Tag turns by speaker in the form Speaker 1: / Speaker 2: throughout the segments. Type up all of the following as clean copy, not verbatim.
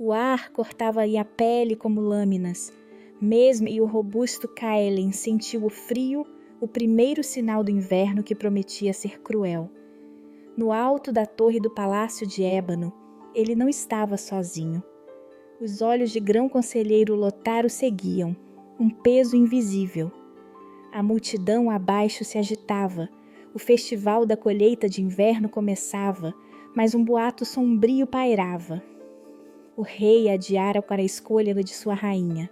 Speaker 1: O ar cortava-lhe a pele como lâminas. Mesmo e o robusto Kaelin sentiu o frio, o primeiro sinal do inverno que prometia ser cruel. No alto da torre do palácio de ébano, ele não estava sozinho. Os olhos de grão-conselheiro Lothar o seguiam, um peso invisível. A multidão abaixo se agitava, o festival da colheita de inverno começava, mas um boato sombrio pairava. O rei adiara para a escolha de sua rainha.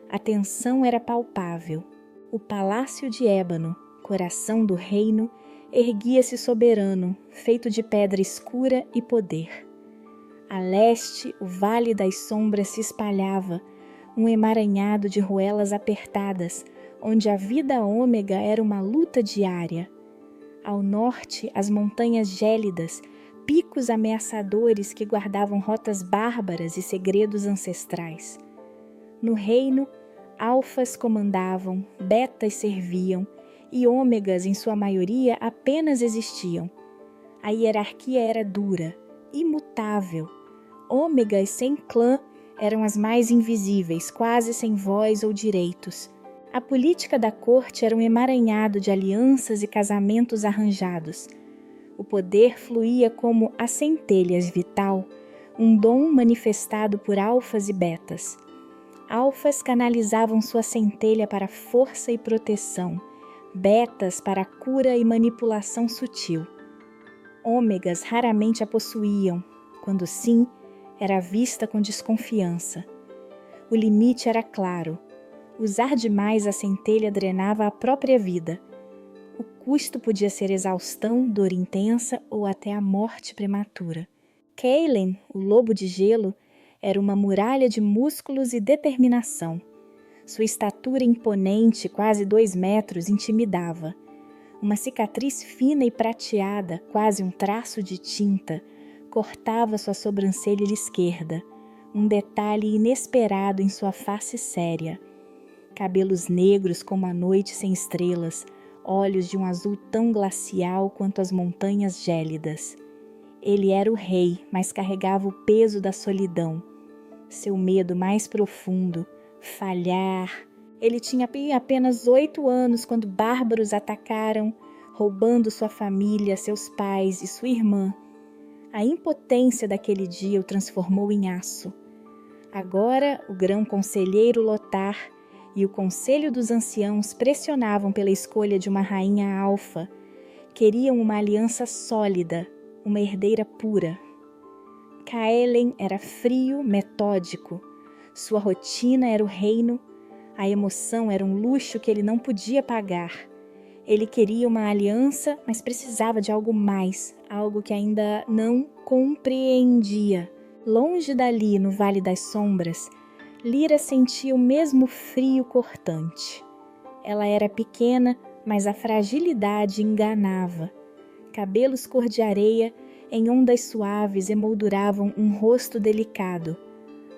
Speaker 1: A tensão era palpável. O palácio de ébano, coração do reino, erguia-se soberano, feito de pedra escura e poder. A leste, o vale das sombras se espalhava, um emaranhado de ruelas apertadas, onde a vida ômega era uma luta diária. Ao norte, as montanhas gélidas, picos ameaçadores que guardavam rotas bárbaras e segredos ancestrais. No reino, alfas comandavam, betas serviam, e ômegas, em sua maioria, apenas existiam. A hierarquia era dura, imutável. Ômegas sem clã eram as mais invisíveis, quase sem voz ou direitos. A política da corte era um emaranhado de alianças e casamentos arranjados. O poder fluía como a centelhas vital, um dom manifestado por alfas e betas. Alfas canalizavam sua centelha para força e proteção, betas para cura e manipulação sutil. Ômegas raramente a possuíam, quando sim, era vista com desconfiança. O limite era claro. Usar demais a centelha drenava a própria vida. O custo podia ser exaustão, dor intensa ou até a morte prematura. Kaelin, o lobo de gelo, era uma muralha de músculos e determinação. Sua estatura imponente, quase 2 metros, intimidava. Uma cicatriz fina e prateada, quase um traço de tinta, cortava sua sobrancelha esquerda, um detalhe inesperado em sua face séria. Cabelos negros como a noite sem estrelas, olhos de um azul tão glacial quanto as montanhas gélidas. Ele era o rei, mas carregava o peso da solidão. Seu medo mais profundo, falhar. Ele tinha apenas 8 anos quando bárbaros atacaram, roubando sua família, seus pais e sua irmã. A impotência daquele dia o transformou em aço. Agora, o grão-conselheiro Lothar e o conselho dos anciãos pressionavam pela escolha de uma rainha alfa. Queriam uma aliança sólida, uma herdeira pura. Kaelin era frio, metódico. Sua rotina era o reino. A emoção era um luxo que ele não podia pagar. Ele queria uma aliança, mas precisava de algo mais, algo que ainda não compreendia. Longe dali, no Vale das Sombras, Lyra sentia o mesmo frio cortante. Ela era pequena, mas a fragilidade enganava. Cabelos cor de areia, em ondas suaves, emolduravam um rosto delicado.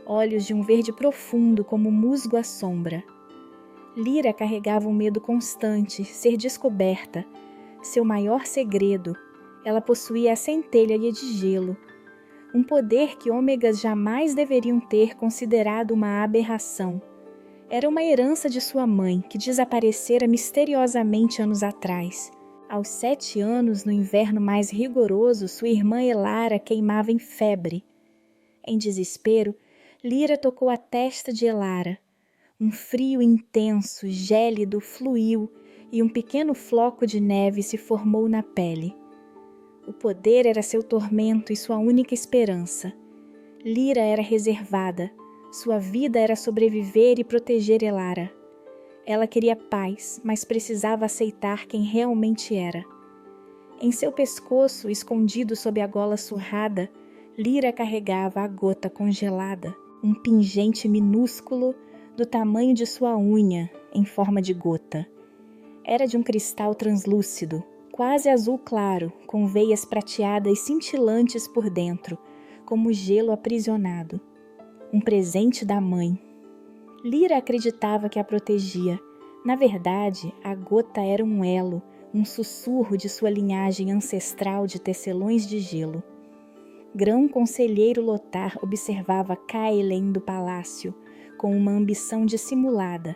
Speaker 1: Olhos de um verde profundo como musgo à sombra. Lyra carregava um medo constante, ser descoberta. Seu maior segredo. Ela possuía a centelha de gelo. Um poder que ômegas jamais deveriam ter considerado uma aberração. Era uma herança de sua mãe, que desaparecera misteriosamente anos atrás. Aos 7 anos, no inverno mais rigoroso, sua irmã Elara queimava em febre. Em desespero, Lyra tocou a testa de Elara. Um frio intenso, gélido, fluiu e um pequeno floco de neve se formou na pele. O poder era seu tormento e sua única esperança. Lyra era reservada. Sua vida era sobreviver e proteger Elara. Ela queria paz, mas precisava aceitar quem realmente era. Em seu pescoço, escondido sob a gola surrada, Lyra carregava a gota congelada, um pingente minúsculo do tamanho de sua unha, em forma de gota. Era de um cristal translúcido, quase azul claro, com veias prateadas cintilantes por dentro, como gelo aprisionado. Um presente da mãe. Lyra acreditava que a protegia. Na verdade, a gota era um elo, um sussurro de sua linhagem ancestral de tecelões de gelo. Grão-conselheiro Lothar observava Caelen do palácio, com uma ambição dissimulada.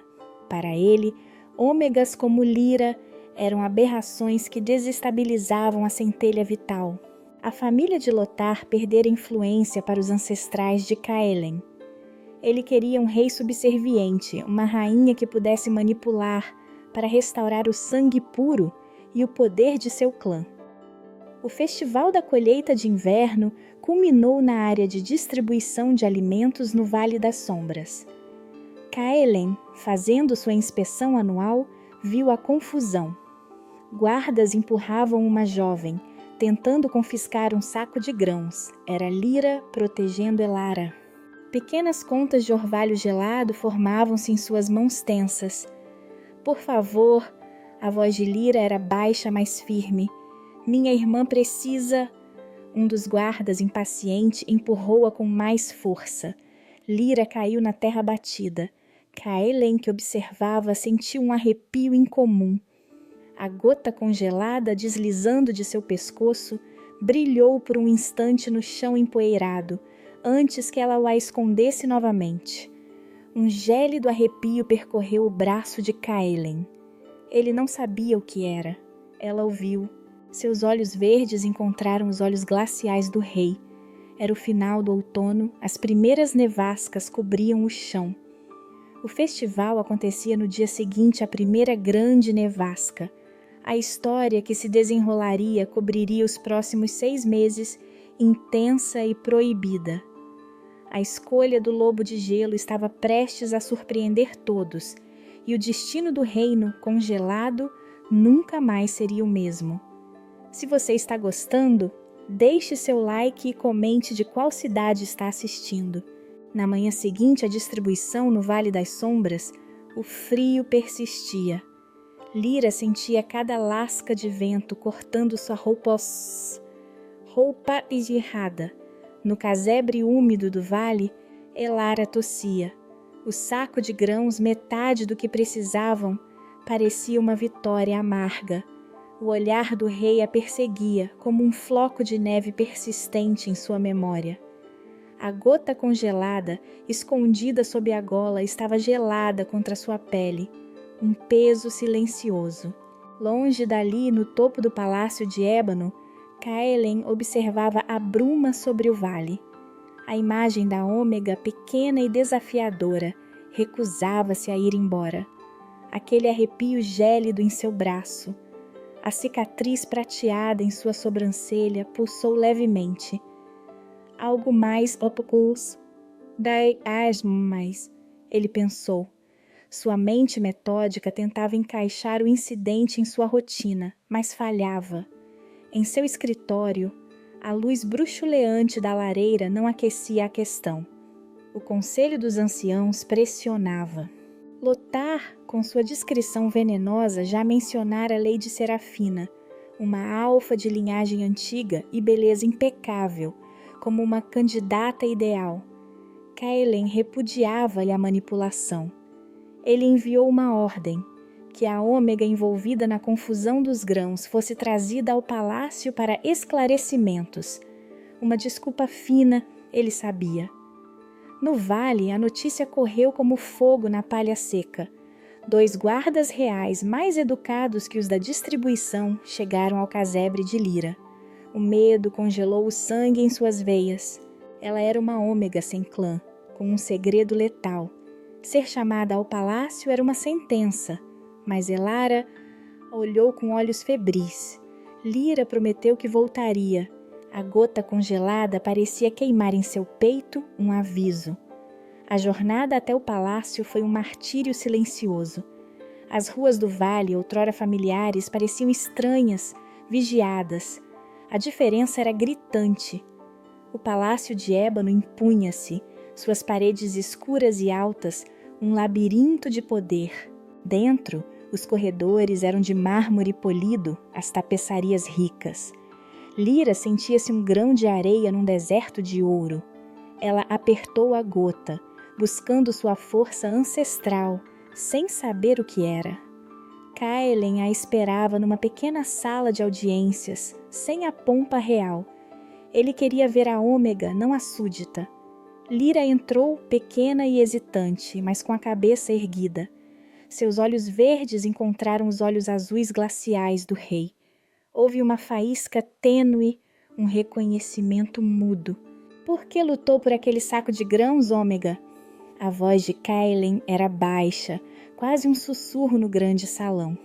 Speaker 1: Para ele, ômegas como Lyra eram aberrações que desestabilizavam a centelha vital. A família de Lothar perdera influência para os ancestrais de Caelen. Ele queria um rei subserviente, uma rainha que pudesse manipular para restaurar o sangue puro e o poder de seu clã. O Festival da Colheita de Inverno culminou na área de distribuição de alimentos no Vale das Sombras. Caelen, fazendo sua inspeção anual, viu a confusão. Guardas empurravam uma jovem, tentando confiscar um saco de grãos. Era Lyra protegendo Elara. Pequenas contas de orvalho gelado formavam-se em suas mãos tensas. Por favor, a voz de Lyra era baixa, mas firme. Minha irmã precisa... Um dos guardas, impaciente, empurrou-a com mais força. Lyra caiu na terra batida. Caelen, que observava, sentiu um arrepio incomum. A gota congelada, deslizando de seu pescoço, brilhou por um instante no chão empoeirado, antes que ela a escondesse novamente. Um gélido arrepio percorreu o braço de Caelen. Ele não sabia o que era. Ela o viu. Seus olhos verdes encontraram os olhos glaciais do rei. Era o final do outono, as primeiras nevascas cobriam o chão. O festival acontecia no dia seguinte à primeira grande nevasca. A história que se desenrolaria cobriria os próximos 6 meses, intensa e proibida. A escolha do lobo de gelo estava prestes a surpreender todos, e o destino do reino, congelado, nunca mais seria o mesmo. Se você está gostando, deixe seu like e comente de qual cidade está assistindo. Na manhã seguinte à distribuição no Vale das Sombras, o frio persistia. Lyra sentia cada lasca de vento cortando sua roupa esguichada. No casebre úmido do vale, Elara tossia. O saco de grãos, metade do que precisavam, parecia uma vitória amarga. O olhar do rei a perseguia como um floco de neve persistente em sua memória. A gota congelada, escondida sob a gola, estava gelada contra sua pele, um peso silencioso. Longe dali, no topo do palácio de ébano, Caelen observava a bruma sobre o vale. A imagem da ômega, pequena e desafiadora, recusava-se a ir embora. Aquele arrepio gélido em seu braço. A cicatriz prateada em sua sobrancelha pulsou levemente. Algo mais opus das asmas, ele pensou. Sua mente metódica tentava encaixar o incidente em sua rotina, mas falhava. Em seu escritório, a luz bruxuleante da lareira não aquecia a questão. O conselho dos anciãos pressionava. Lothar, com sua descrição venenosa, já mencionara a Lady Serafina, uma alfa de linhagem antiga e beleza impecável, como uma candidata ideal. Caelen repudiava-lhe a manipulação. Ele enviou uma ordem, que a ômega envolvida na confusão dos grãos fosse trazida ao palácio para esclarecimentos. Uma desculpa fina, ele sabia. No vale, a notícia correu como fogo na palha seca. 2 guardas reais mais educados que os da distribuição chegaram ao casebre de Lyra. O medo congelou o sangue em suas veias. Ela era uma ômega sem clã, com um segredo letal. Ser chamada ao palácio era uma sentença, mas Elara olhou com olhos febris. Lyra prometeu que voltaria. A gota congelada parecia queimar em seu peito um aviso. A jornada até o palácio foi um martírio silencioso. As ruas do vale, outrora familiares, pareciam estranhas, vigiadas. A diferença era gritante. O palácio de ébano impunha-se, suas paredes escuras e altas, um labirinto de poder. Dentro, os corredores eram de mármore polido, as tapeçarias ricas. Lyra sentia-se um grão de areia num deserto de ouro. Ela apertou a gota, buscando sua força ancestral, sem saber o que era. Caelen a esperava numa pequena sala de audiências, sem a pompa real. Ele queria ver a Ômega, não a súdita. Lyra entrou pequena e hesitante, mas com a cabeça erguida. Seus olhos verdes encontraram os olhos azuis glaciais do rei. Houve uma faísca tênue, um reconhecimento mudo. Por que lutou por aquele saco de grãos, Ômega? A voz de Kaelen era baixa, quase um sussurro no grande salão.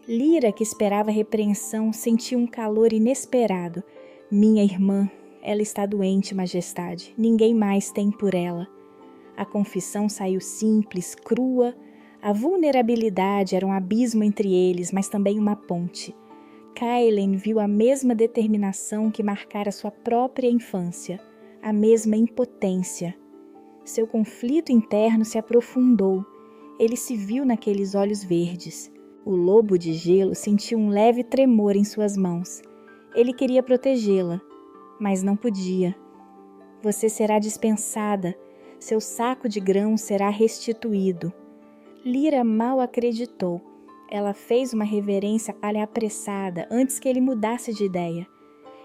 Speaker 1: Lyra, que esperava repreensão, sentiu um calor inesperado. Minha irmã, ela está doente, majestade. Ninguém mais tem por ela. A confissão saiu simples, crua. A vulnerabilidade era um abismo entre eles, mas também uma ponte. Kaelen viu a mesma determinação que marcara sua própria infância, a mesma impotência. Seu conflito interno se aprofundou. Ele se viu naqueles olhos verdes. O lobo de gelo sentiu um leve tremor em suas mãos. Ele queria protegê-la, mas não podia. Você será dispensada. Seu saco de grãos será restituído. Lyra mal acreditou. Ela fez uma reverência apressada antes que ele mudasse de ideia.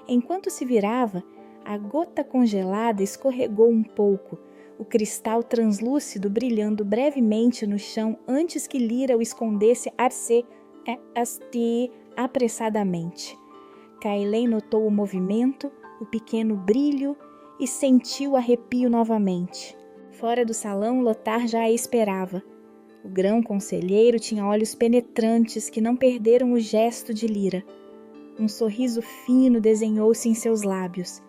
Speaker 1: Enquanto se virava, a gota congelada escorregou um pouco, o cristal translúcido brilhando brevemente no chão antes que Lyra o escondesse apressadamente. Kaelen notou o movimento, o pequeno brilho e sentiu o arrepio novamente. Fora do salão, Lothar já a esperava. O grão-conselheiro tinha olhos penetrantes que não perderam o gesto de Lyra. Um sorriso fino desenhou-se em seus lábios.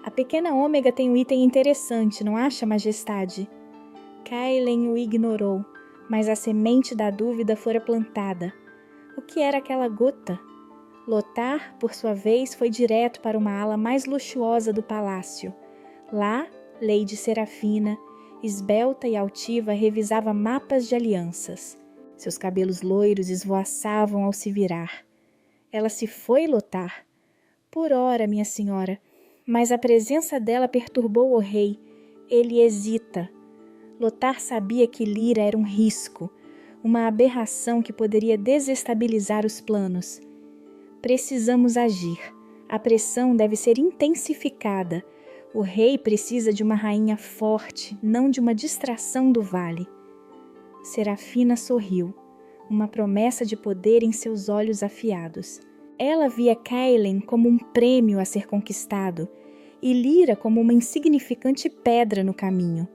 Speaker 1: A pequena Ômega tem um item interessante, não acha, majestade? Kaelen o ignorou, mas a semente da dúvida fora plantada. O que era aquela gota? Lothar, por sua vez, foi direto para uma ala mais luxuosa do palácio. Lá, Lady Serafina, esbelta e altiva, revisava mapas de alianças. Seus cabelos loiros esvoaçavam ao se virar. Ela se foi, Lothar? Por ora, minha senhora, mas a presença dela perturbou o rei. Ele hesita. Lothar sabia que Lyra era um risco, uma aberração que poderia desestabilizar os planos. Precisamos agir. A pressão deve ser intensificada. O rei precisa de uma rainha forte, não de uma distração do vale. Serafina sorriu, uma promessa de poder em seus olhos afiados. Ela via Kaelen como um prêmio a ser conquistado e Lyra como uma insignificante pedra no caminho.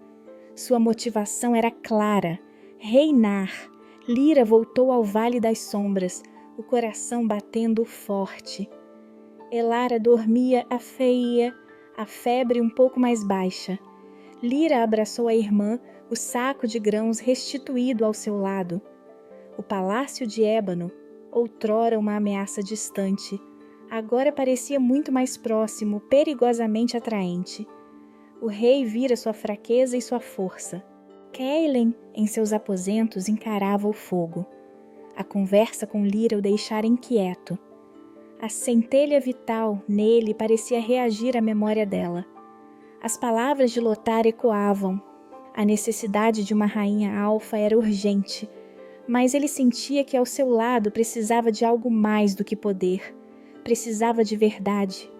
Speaker 1: Sua motivação era clara: reinar. Lyra voltou ao Vale das Sombras, o coração batendo forte. Elara dormia afeia, a febre um pouco mais baixa. Lyra abraçou a irmã, o saco de grãos restituído ao seu lado. O palácio de ébano, outrora uma ameaça distante, agora parecia muito mais próximo, perigosamente atraente. O rei vira sua fraqueza e sua força. Kaelen, em seus aposentos, encarava o fogo. A conversa com Lyra o deixara inquieto. A centelha vital nele parecia reagir à memória dela. As palavras de Lothar ecoavam. A necessidade de uma rainha alfa era urgente, mas ele sentia que ao seu lado precisava de algo mais do que poder. Precisava de verdade.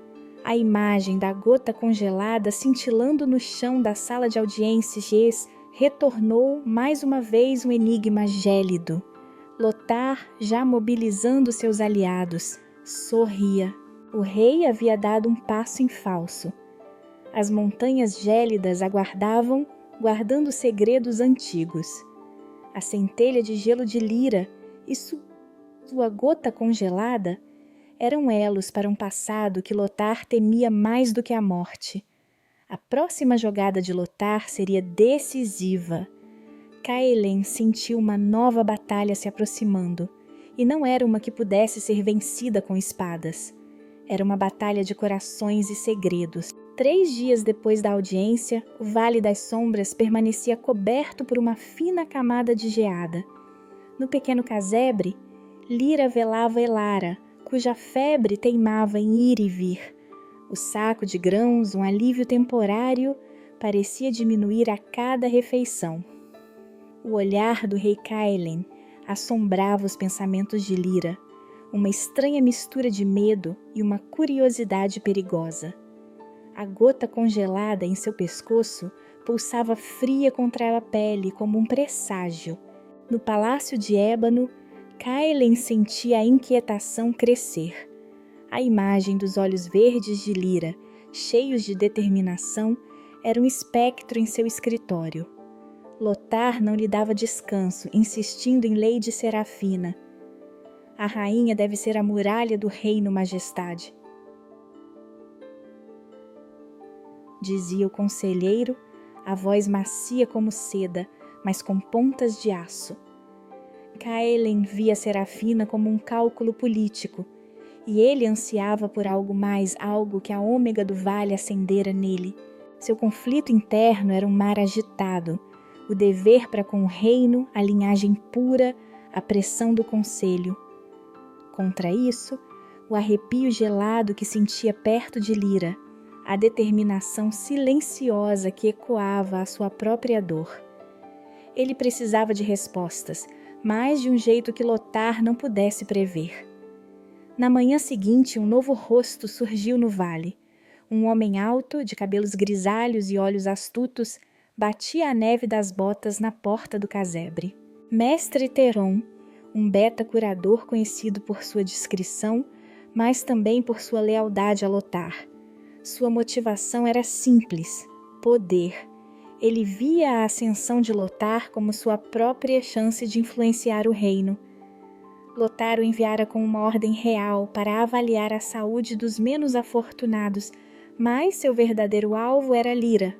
Speaker 1: A imagem da gota congelada cintilando no chão da sala de audiências retornou mais uma vez um enigma gélido. Lothar, já mobilizando seus aliados, sorria. O rei havia dado um passo em falso. As montanhas gélidas aguardavam, guardando segredos antigos. A centelha de gelo de Lyra e sua gota congelada eram elos para um passado que Lothar temia mais do que a morte. A próxima jogada de Lothar seria decisiva. Kaelen sentiu uma nova batalha se aproximando, e não era uma que pudesse ser vencida com espadas. Era uma batalha de corações e segredos. 3 dias depois da audiência, o Vale das Sombras permanecia coberto por uma fina camada de geada. No pequeno casebre, Lyra velava Elara, cuja febre teimava em ir e vir. O saco de grãos, um alívio temporário, parecia diminuir a cada refeição. O olhar do rei Kaelen assombrava os pensamentos de Lyra, uma estranha mistura de medo e uma curiosidade perigosa. A gota congelada em seu pescoço pulsava fria contra a pele como um presságio. No palácio de ébano, Kaelen sentia a inquietação crescer. A imagem dos olhos verdes de Lyra, cheios de determinação, era um espectro em seu escritório. Lothar não lhe dava descanso, insistindo em Lady Serafina. A rainha deve ser a muralha do reino, majestade, dizia o conselheiro, a voz macia como seda, mas com pontas de aço. Kaelen via Serafina como um cálculo político, e ele ansiava por algo mais, algo que a ômega do vale acendera nele. Seu conflito interno era um mar agitado, o dever para com o reino, a linhagem pura, a pressão do conselho. Contra isso, o arrepio gelado que sentia perto de Lyra, a determinação silenciosa que ecoava a sua própria dor. Ele precisava de respostas, mas de um jeito que Lothar não pudesse prever. Na manhã seguinte, um novo rosto surgiu no vale. Um homem alto, de cabelos grisalhos e olhos astutos, batia a neve das botas na porta do casebre. Mestre Theron, um beta curador conhecido por sua discrição, mas também por sua lealdade a Lothar. Sua motivação era simples: poder. Ele via a ascensão de Lothar como sua própria chance de influenciar o reino. Lothar o enviara com uma ordem real para avaliar a saúde dos menos afortunados, mas seu verdadeiro alvo era Lyra.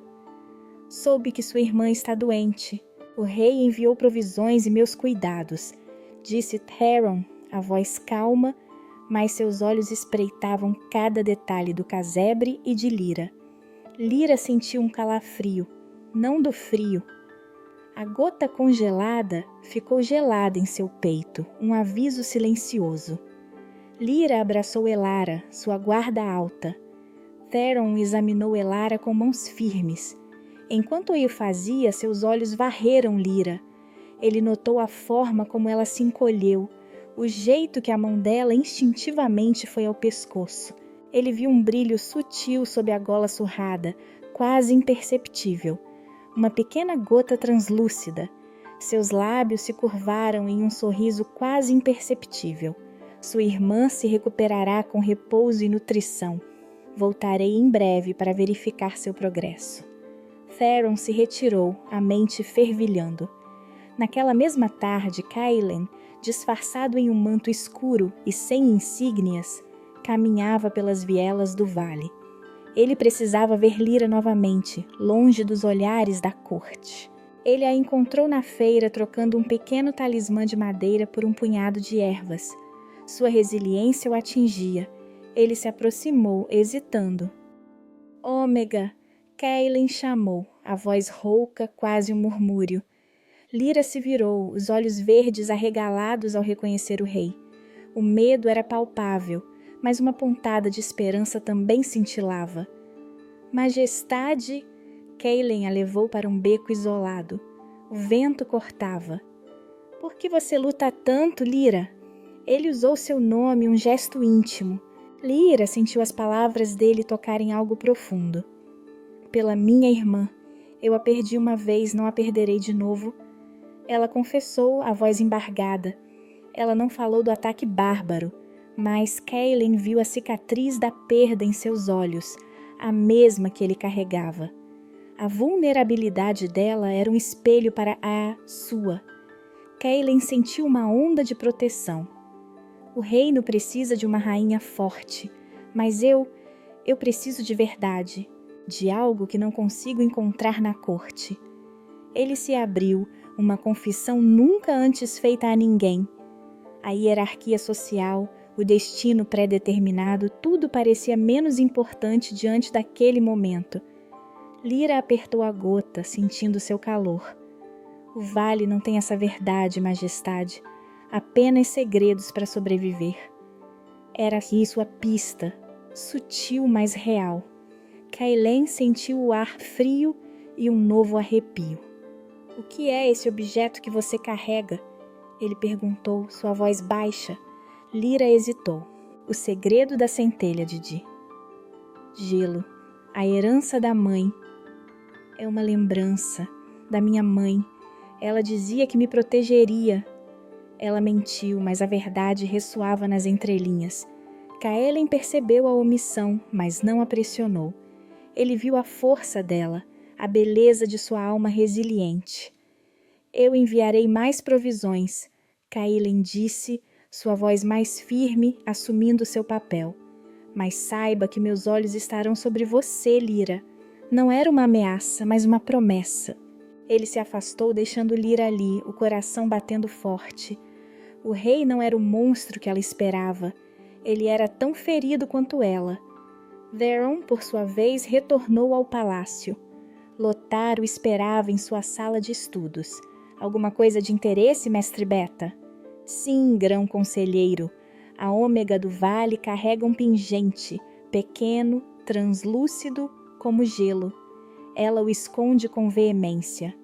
Speaker 1: Soube que sua irmã está doente. O rei enviou provisões e meus cuidados, disse Theron, a voz calma, mas seus olhos espreitavam cada detalhe do casebre e de Lyra. Lyra sentiu um calafrio, não do frio. A gota congelada ficou gelada em seu peito, um aviso silencioso. Lyra abraçou Elara, sua guarda alta. Theron examinou Elara com mãos firmes. Enquanto ele fazia, seus olhos varreram Lyra. Ele notou a forma como ela se encolheu, o jeito que a mão dela instintivamente foi ao pescoço. Ele viu um brilho sutil sob a gola surrada, quase imperceptível. Uma pequena gota translúcida. Seus lábios se curvaram em um sorriso quase imperceptível. Sua irmã se recuperará com repouso e nutrição. Voltarei em breve para verificar seu progresso. Theron se retirou, a mente fervilhando. Naquela mesma tarde, Kaelen, disfarçado em um manto escuro e sem insígnias, caminhava pelas vielas do vale. Ele precisava ver Lyra novamente, longe dos olhares da corte. Ele a encontrou na feira trocando um pequeno talismã de madeira por um punhado de ervas. Sua resiliência o atingia. Ele se aproximou, hesitando. Ômega, Kaelen chamou, a voz rouca, quase um murmúrio. Lyra se virou, os olhos verdes arregalados ao reconhecer o rei. O medo era palpável, mas uma pontada de esperança também cintilava. Majestade, Kaelen a levou para um beco isolado. O vento cortava. Por que você luta tanto, Lyra? Ele usou seu nome, um gesto íntimo. Lyra sentiu as palavras dele tocarem algo profundo. Pela minha irmã. Eu a perdi uma vez, não a perderei de novo. Ela confessou, a voz embargada. Ela não falou do ataque bárbaro, mas Kaelen viu a cicatriz da perda em seus olhos, a mesma que ele carregava. A vulnerabilidade dela era um espelho para a sua. Kaelen sentiu uma onda de proteção. O reino precisa de uma rainha forte, mas eu preciso de verdade, de algo que não consigo encontrar na corte. Ele se abriu, uma confissão nunca antes feita a ninguém. A hierarquia social, o destino pré-determinado, tudo parecia menos importante diante daquele momento. Lyra apertou a gota, sentindo seu calor. O vale não tem essa verdade, majestade. Apenas segredos para sobreviver. Era isso a pista, sutil, mas real. Kaelen sentiu o ar frio e um novo arrepio. O que é esse objeto que você carrega? Ele perguntou, sua voz baixa. Lyra hesitou. O segredo da centelha, Didi. Gelo. A herança da mãe. É uma lembrança da minha mãe. Ela dizia que me protegeria. Ela mentiu, mas a verdade ressoava nas entrelinhas. Kaelen percebeu a omissão, mas não a pressionou. Ele viu a força dela, a beleza de sua alma resiliente. Eu enviarei mais provisões, Kaelen disse, sua voz mais firme, assumindo seu papel. Mas saiba que meus olhos estarão sobre você, Lyra. Não era uma ameaça, mas uma promessa. Ele se afastou, deixando Lyra ali, o coração batendo forte. O rei não era o monstro que ela esperava. Ele era tão ferido quanto ela. Theron, por sua vez, retornou ao palácio. Lothar o esperava em sua sala de estudos. Alguma coisa de interesse, mestre Beta? Sim, grão conselheiro. A ômega do vale carrega um pingente, pequeno, translúcido, como gelo. Ela o esconde com veemência.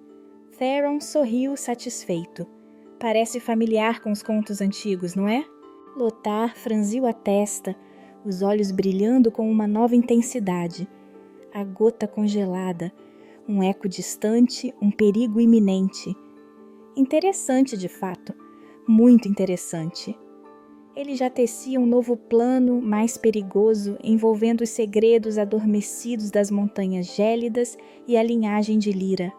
Speaker 1: Theron sorriu satisfeito. Parece familiar com os contos antigos, não é? Lothar franziu a testa, os olhos brilhando com uma nova intensidade. A gota congelada, um eco distante, um perigo iminente. Interessante, de fato. Muito interessante. Ele já tecia um novo plano, mais perigoso, envolvendo os segredos adormecidos das montanhas gélidas e a linhagem de Lyra.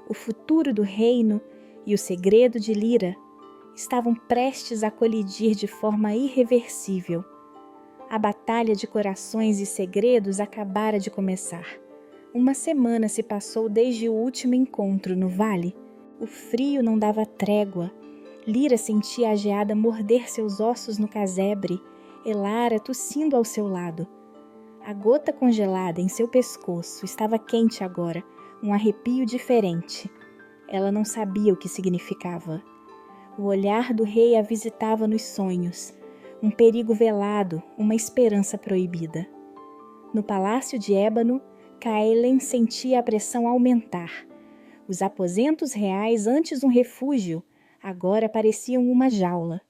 Speaker 1: O futuro do reino e o segredo de Lyra estavam prestes a colidir de forma irreversível. A batalha de corações e segredos acabara de começar. Uma semana se passou desde o último encontro no vale. O frio não dava trégua. Lyra sentia a geada morder seus ossos no casebre, Elara tossindo ao seu lado. A gota congelada em seu pescoço estava quente agora, um arrepio diferente. Ela não sabia o que significava. O olhar do rei a visitava nos sonhos, um perigo velado, uma esperança proibida. No palácio de ébano, Kaelen sentia a pressão aumentar. Os aposentos reais, antes um refúgio, agora pareciam uma jaula.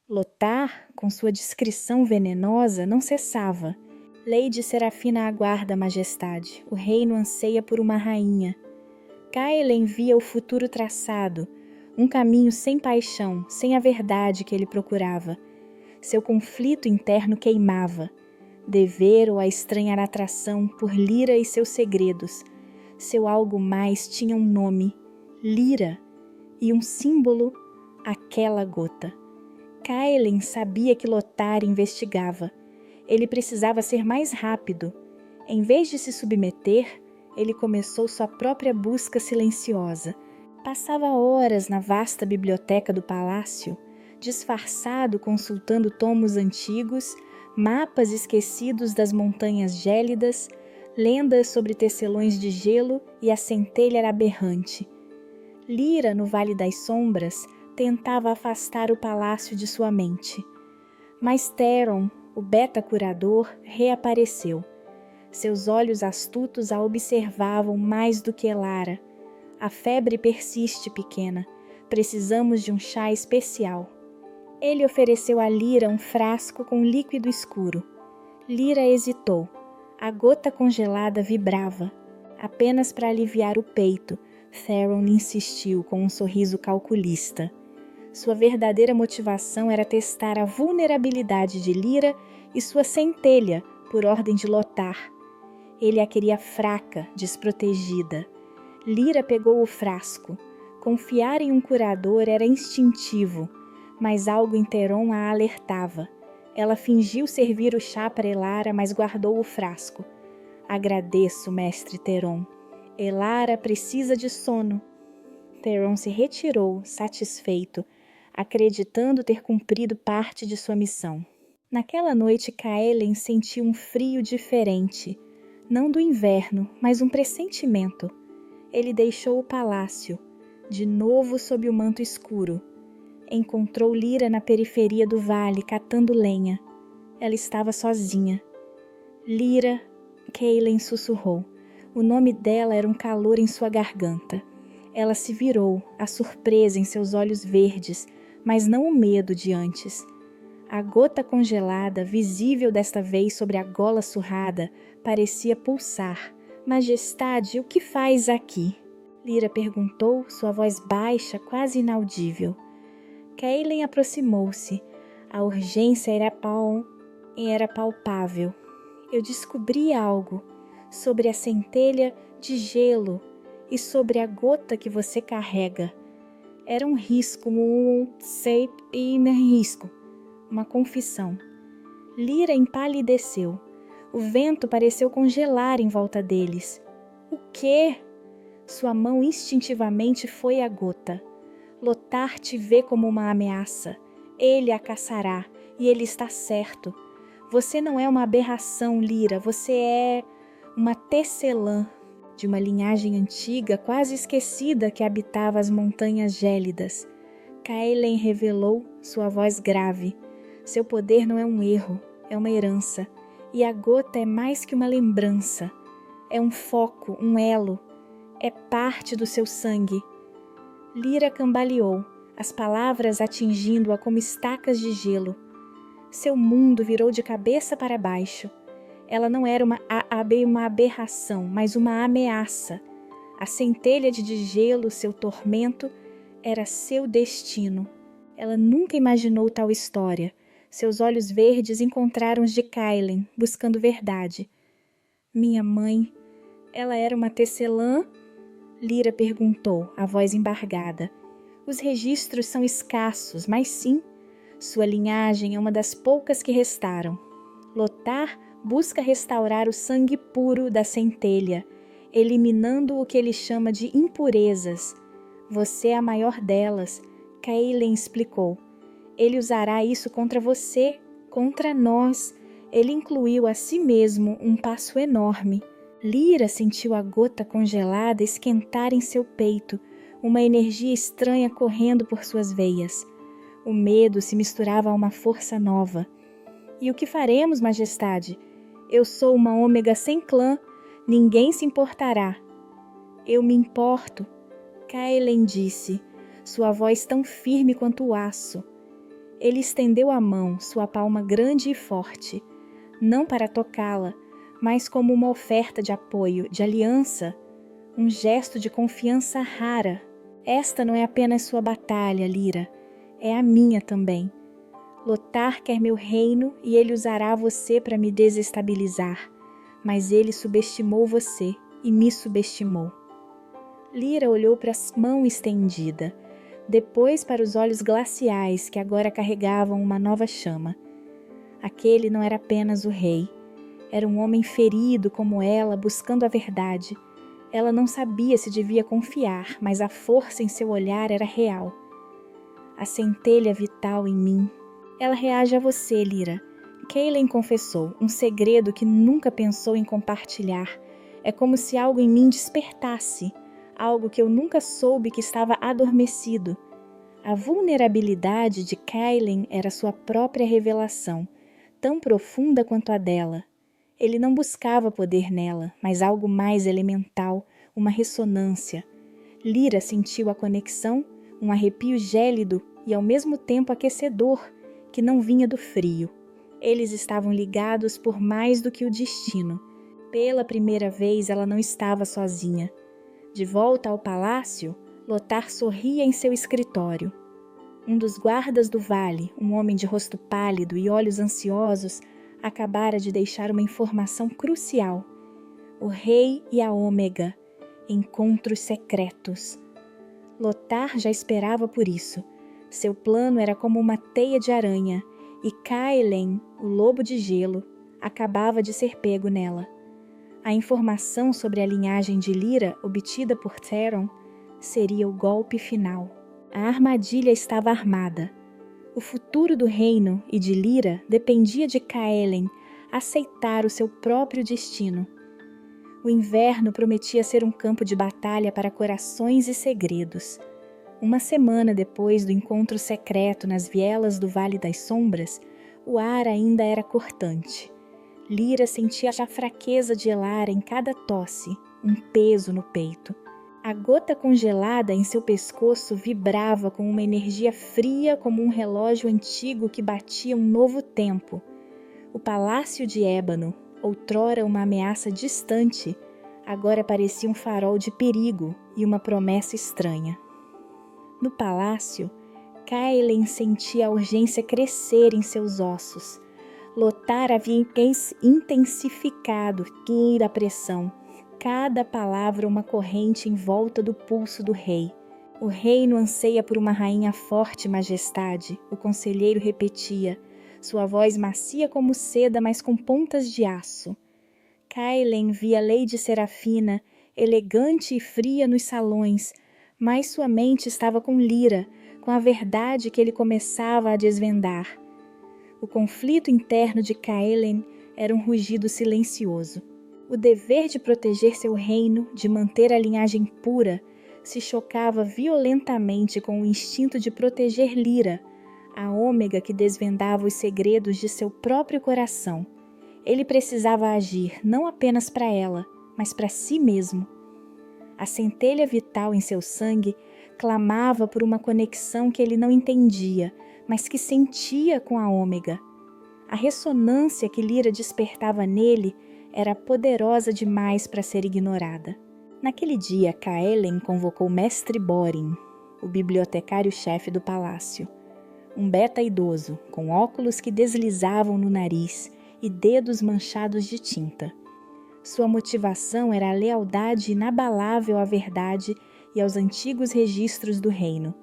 Speaker 1: Lothar, com sua discrição venenosa, não cessava. Lady Serafina aguarda a majestade. O reino anseia por uma rainha. Kaelen via o futuro traçado, um caminho sem paixão, sem a verdade que ele procurava. Seu conflito interno queimava. Dever ou a estranhar atração por Lyra e seus segredos. Seu algo mais tinha um nome, Lyra, e um símbolo, aquela gota. Kaelen sabia que Lothar investigava. Ele precisava ser mais rápido. Em vez de se submeter, ele começou sua própria busca silenciosa. Passava horas na vasta biblioteca do palácio, disfarçado consultando tomos antigos, mapas esquecidos das montanhas gélidas, lendas sobre tecelões de gelo, e a centelha era aberrante. Lyra, no Vale das Sombras, tentava afastar o palácio de sua mente. Mas Theron, o beta-curador, reapareceu. Seus olhos astutos a observavam mais do que Elara. A febre persiste, pequena. Precisamos de um chá especial. Ele ofereceu a Lyra um frasco com líquido escuro. Lyra hesitou. A gota congelada vibrava. Apenas para aliviar o peito, Theron insistiu com um sorriso calculista. Sua verdadeira motivação era testar a vulnerabilidade de Lyra e sua centelha, por ordem de Lothar. Ele a queria fraca, desprotegida. Lyra pegou o frasco. Confiar em um curador era instintivo, mas algo em Theron a alertava. Ela fingiu servir o chá para Elara, mas guardou o frasco. Agradeço, mestre Theron. Elara precisa de sono. Theron se retirou, satisfeito, acreditando ter cumprido parte de sua missão. Naquela noite, Kaelen sentiu um frio diferente. Não do inverno, mas um pressentimento. Ele deixou o palácio, de novo sob o manto escuro. Encontrou Lyra na periferia do vale, catando lenha. Ela estava sozinha. Lyra, Kaelen sussurrou. O nome dela era um calor em sua garganta. Ela se virou, a surpresa em seus olhos verdes, mas não o medo de antes. A gota congelada, visível desta vez sobre a gola surrada, parecia pulsar. Majestade, o que faz aqui? Lyra perguntou, sua voz baixa, quase inaudível. Kaelen aproximou-se. A urgência era palpável. Eu descobri algo sobre a centelha de gelo e sobre a gota que você carrega. Era um risco, uma confissão. Lyra empalideceu. O vento pareceu congelar em volta deles. O quê? Sua mão instintivamente foi à gota. Lothar te vê como uma ameaça. Ele a caçará, e ele está certo. Você não é uma aberração, Lyra, você é uma tecelã, de uma linhagem antiga, quase esquecida, que habitava as montanhas gélidas. Kaelen revelou, sua voz grave. Seu poder não é um erro, é uma herança. E a gota é mais que uma lembrança. É um foco, um elo. É parte do seu sangue. Lyra cambaleou, as palavras atingindo-a como estacas de gelo. Seu mundo virou de cabeça para baixo. Ela não era uma aberração, mas uma ameaça. A centelha de gelo, seu tormento, era seu destino. Ela nunca imaginou tal história. Seus olhos verdes encontraram os de Kaelen, buscando verdade. Minha mãe, ela era uma tecelã? Lyra perguntou, a voz embargada. Os registros são escassos, mas sim, sua linhagem é uma das poucas que restaram. Lothar busca restaurar o sangue puro da centelha, eliminando o que ele chama de impurezas. Você é a maior delas, Kaelen explicou. Ele usará isso contra você, contra nós. Ele incluiu a si mesmo um passo enorme. Lyra sentiu a gota congelada esquentar em seu peito, uma energia estranha correndo por suas veias. O medo se misturava a uma força nova. E o que faremos, Majestade? Eu sou uma ômega sem clã. Ninguém se importará. Eu me importo, Kaelen disse, sua voz tão firme quanto o aço. Ele estendeu a mão, sua palma grande e forte, não para tocá-la, mas como uma oferta de apoio, de aliança, um gesto de confiança rara. Esta não é apenas sua batalha, Lyra, é a minha também. Lothar quer meu reino e ele usará você para me desestabilizar, mas ele subestimou você e me subestimou. Lyra olhou para a mão estendida, depois para os olhos glaciais que agora carregavam uma nova chama. Aquele não era apenas o rei. Era um homem ferido como ela, buscando a verdade. Ela não sabia se devia confiar, mas a força em seu olhar era real. A centelha vital em mim. Ela reage a você, Lyra. Kaelen confessou, um segredo que nunca pensou em compartilhar. É como se algo em mim despertasse. Algo que eu nunca soube que estava adormecido. A vulnerabilidade de Kaelen era sua própria revelação, tão profunda quanto a dela. Ele não buscava poder nela, mas algo mais elemental, uma ressonância. Lyra sentiu a conexão, um arrepio gélido e ao mesmo tempo aquecedor, que não vinha do frio. Eles estavam ligados por mais do que o destino. Pela primeira vez ela não estava sozinha. De volta ao palácio, Lothar sorria em seu escritório. Um dos guardas do vale, um homem de rosto pálido e olhos ansiosos, acabara de deixar uma informação crucial. O rei e a ômega, encontros secretos. Lothar já esperava por isso. Seu plano era como uma teia de aranha, e Kaelen, o lobo de gelo, acabava de ser pego nela. A informação sobre a linhagem de Lyra, obtida por Theron, seria o golpe final. A armadilha estava armada. O futuro do reino e de Lyra dependia de Kaelen aceitar o seu próprio destino. O inverno prometia ser um campo de batalha para corações e segredos. Uma semana depois do encontro secreto nas vielas do Vale das Sombras, o ar ainda era cortante. Lyra sentia a fraqueza de Elara em cada tosse, um peso no peito. A gota congelada em seu pescoço vibrava com uma energia fria como um relógio antigo que batia um novo tempo. O palácio de ébano, outrora uma ameaça distante, agora parecia um farol de perigo e uma promessa estranha. No palácio, Kaelen sentia a urgência crescer em seus ossos. Lothar havia intensificado a pressão. Cada palavra uma corrente em volta do pulso do rei. O reino anseia por uma rainha forte, majestade, o conselheiro repetia, sua voz macia como seda, mas com pontas de aço. Kaelen via Lady Serafina, elegante e fria nos salões, mas sua mente estava com Lyra, com a verdade que ele começava a desvendar. O conflito interno de Kaelen era um rugido silencioso. O dever de proteger seu reino, de manter a linhagem pura, se chocava violentamente com o instinto de proteger Lyra, a ômega que desvendava os segredos de seu próprio coração. Ele precisava agir não apenas para ela, mas para si mesmo. A centelha vital em seu sangue clamava por uma conexão que ele não entendia, mas que sentia com a ômega. A ressonância que Lyra despertava nele era poderosa demais para ser ignorada. Naquele dia, Kaelen convocou Mestre Borin, o bibliotecário-chefe do palácio. Um beta idoso, com óculos que deslizavam no nariz e dedos manchados de tinta. Sua motivação era a lealdade inabalável à verdade e aos antigos registros do reino.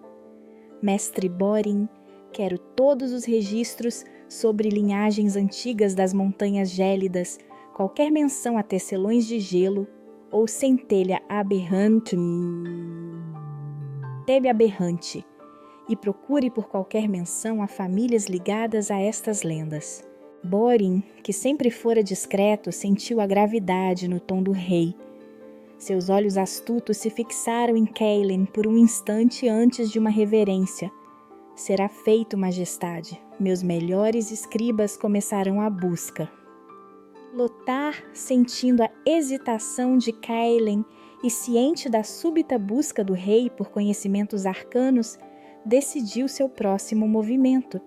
Speaker 1: Mestre Borin, quero todos os registros sobre linhagens antigas das montanhas gélidas, qualquer menção a tecelões de gelo ou centelha aberrante, e procure por qualquer menção a famílias ligadas a estas lendas. Borin, que sempre fora discreto, sentiu a gravidade no tom do rei. Seus olhos astutos se fixaram em Kaelen por um instante antes de uma reverência. Será feito, majestade. Meus melhores escribas começarão a busca. Lothar, sentindo a hesitação de Kaelen e ciente da súbita busca do rei por conhecimentos arcanos, decidiu seu próximo movimento.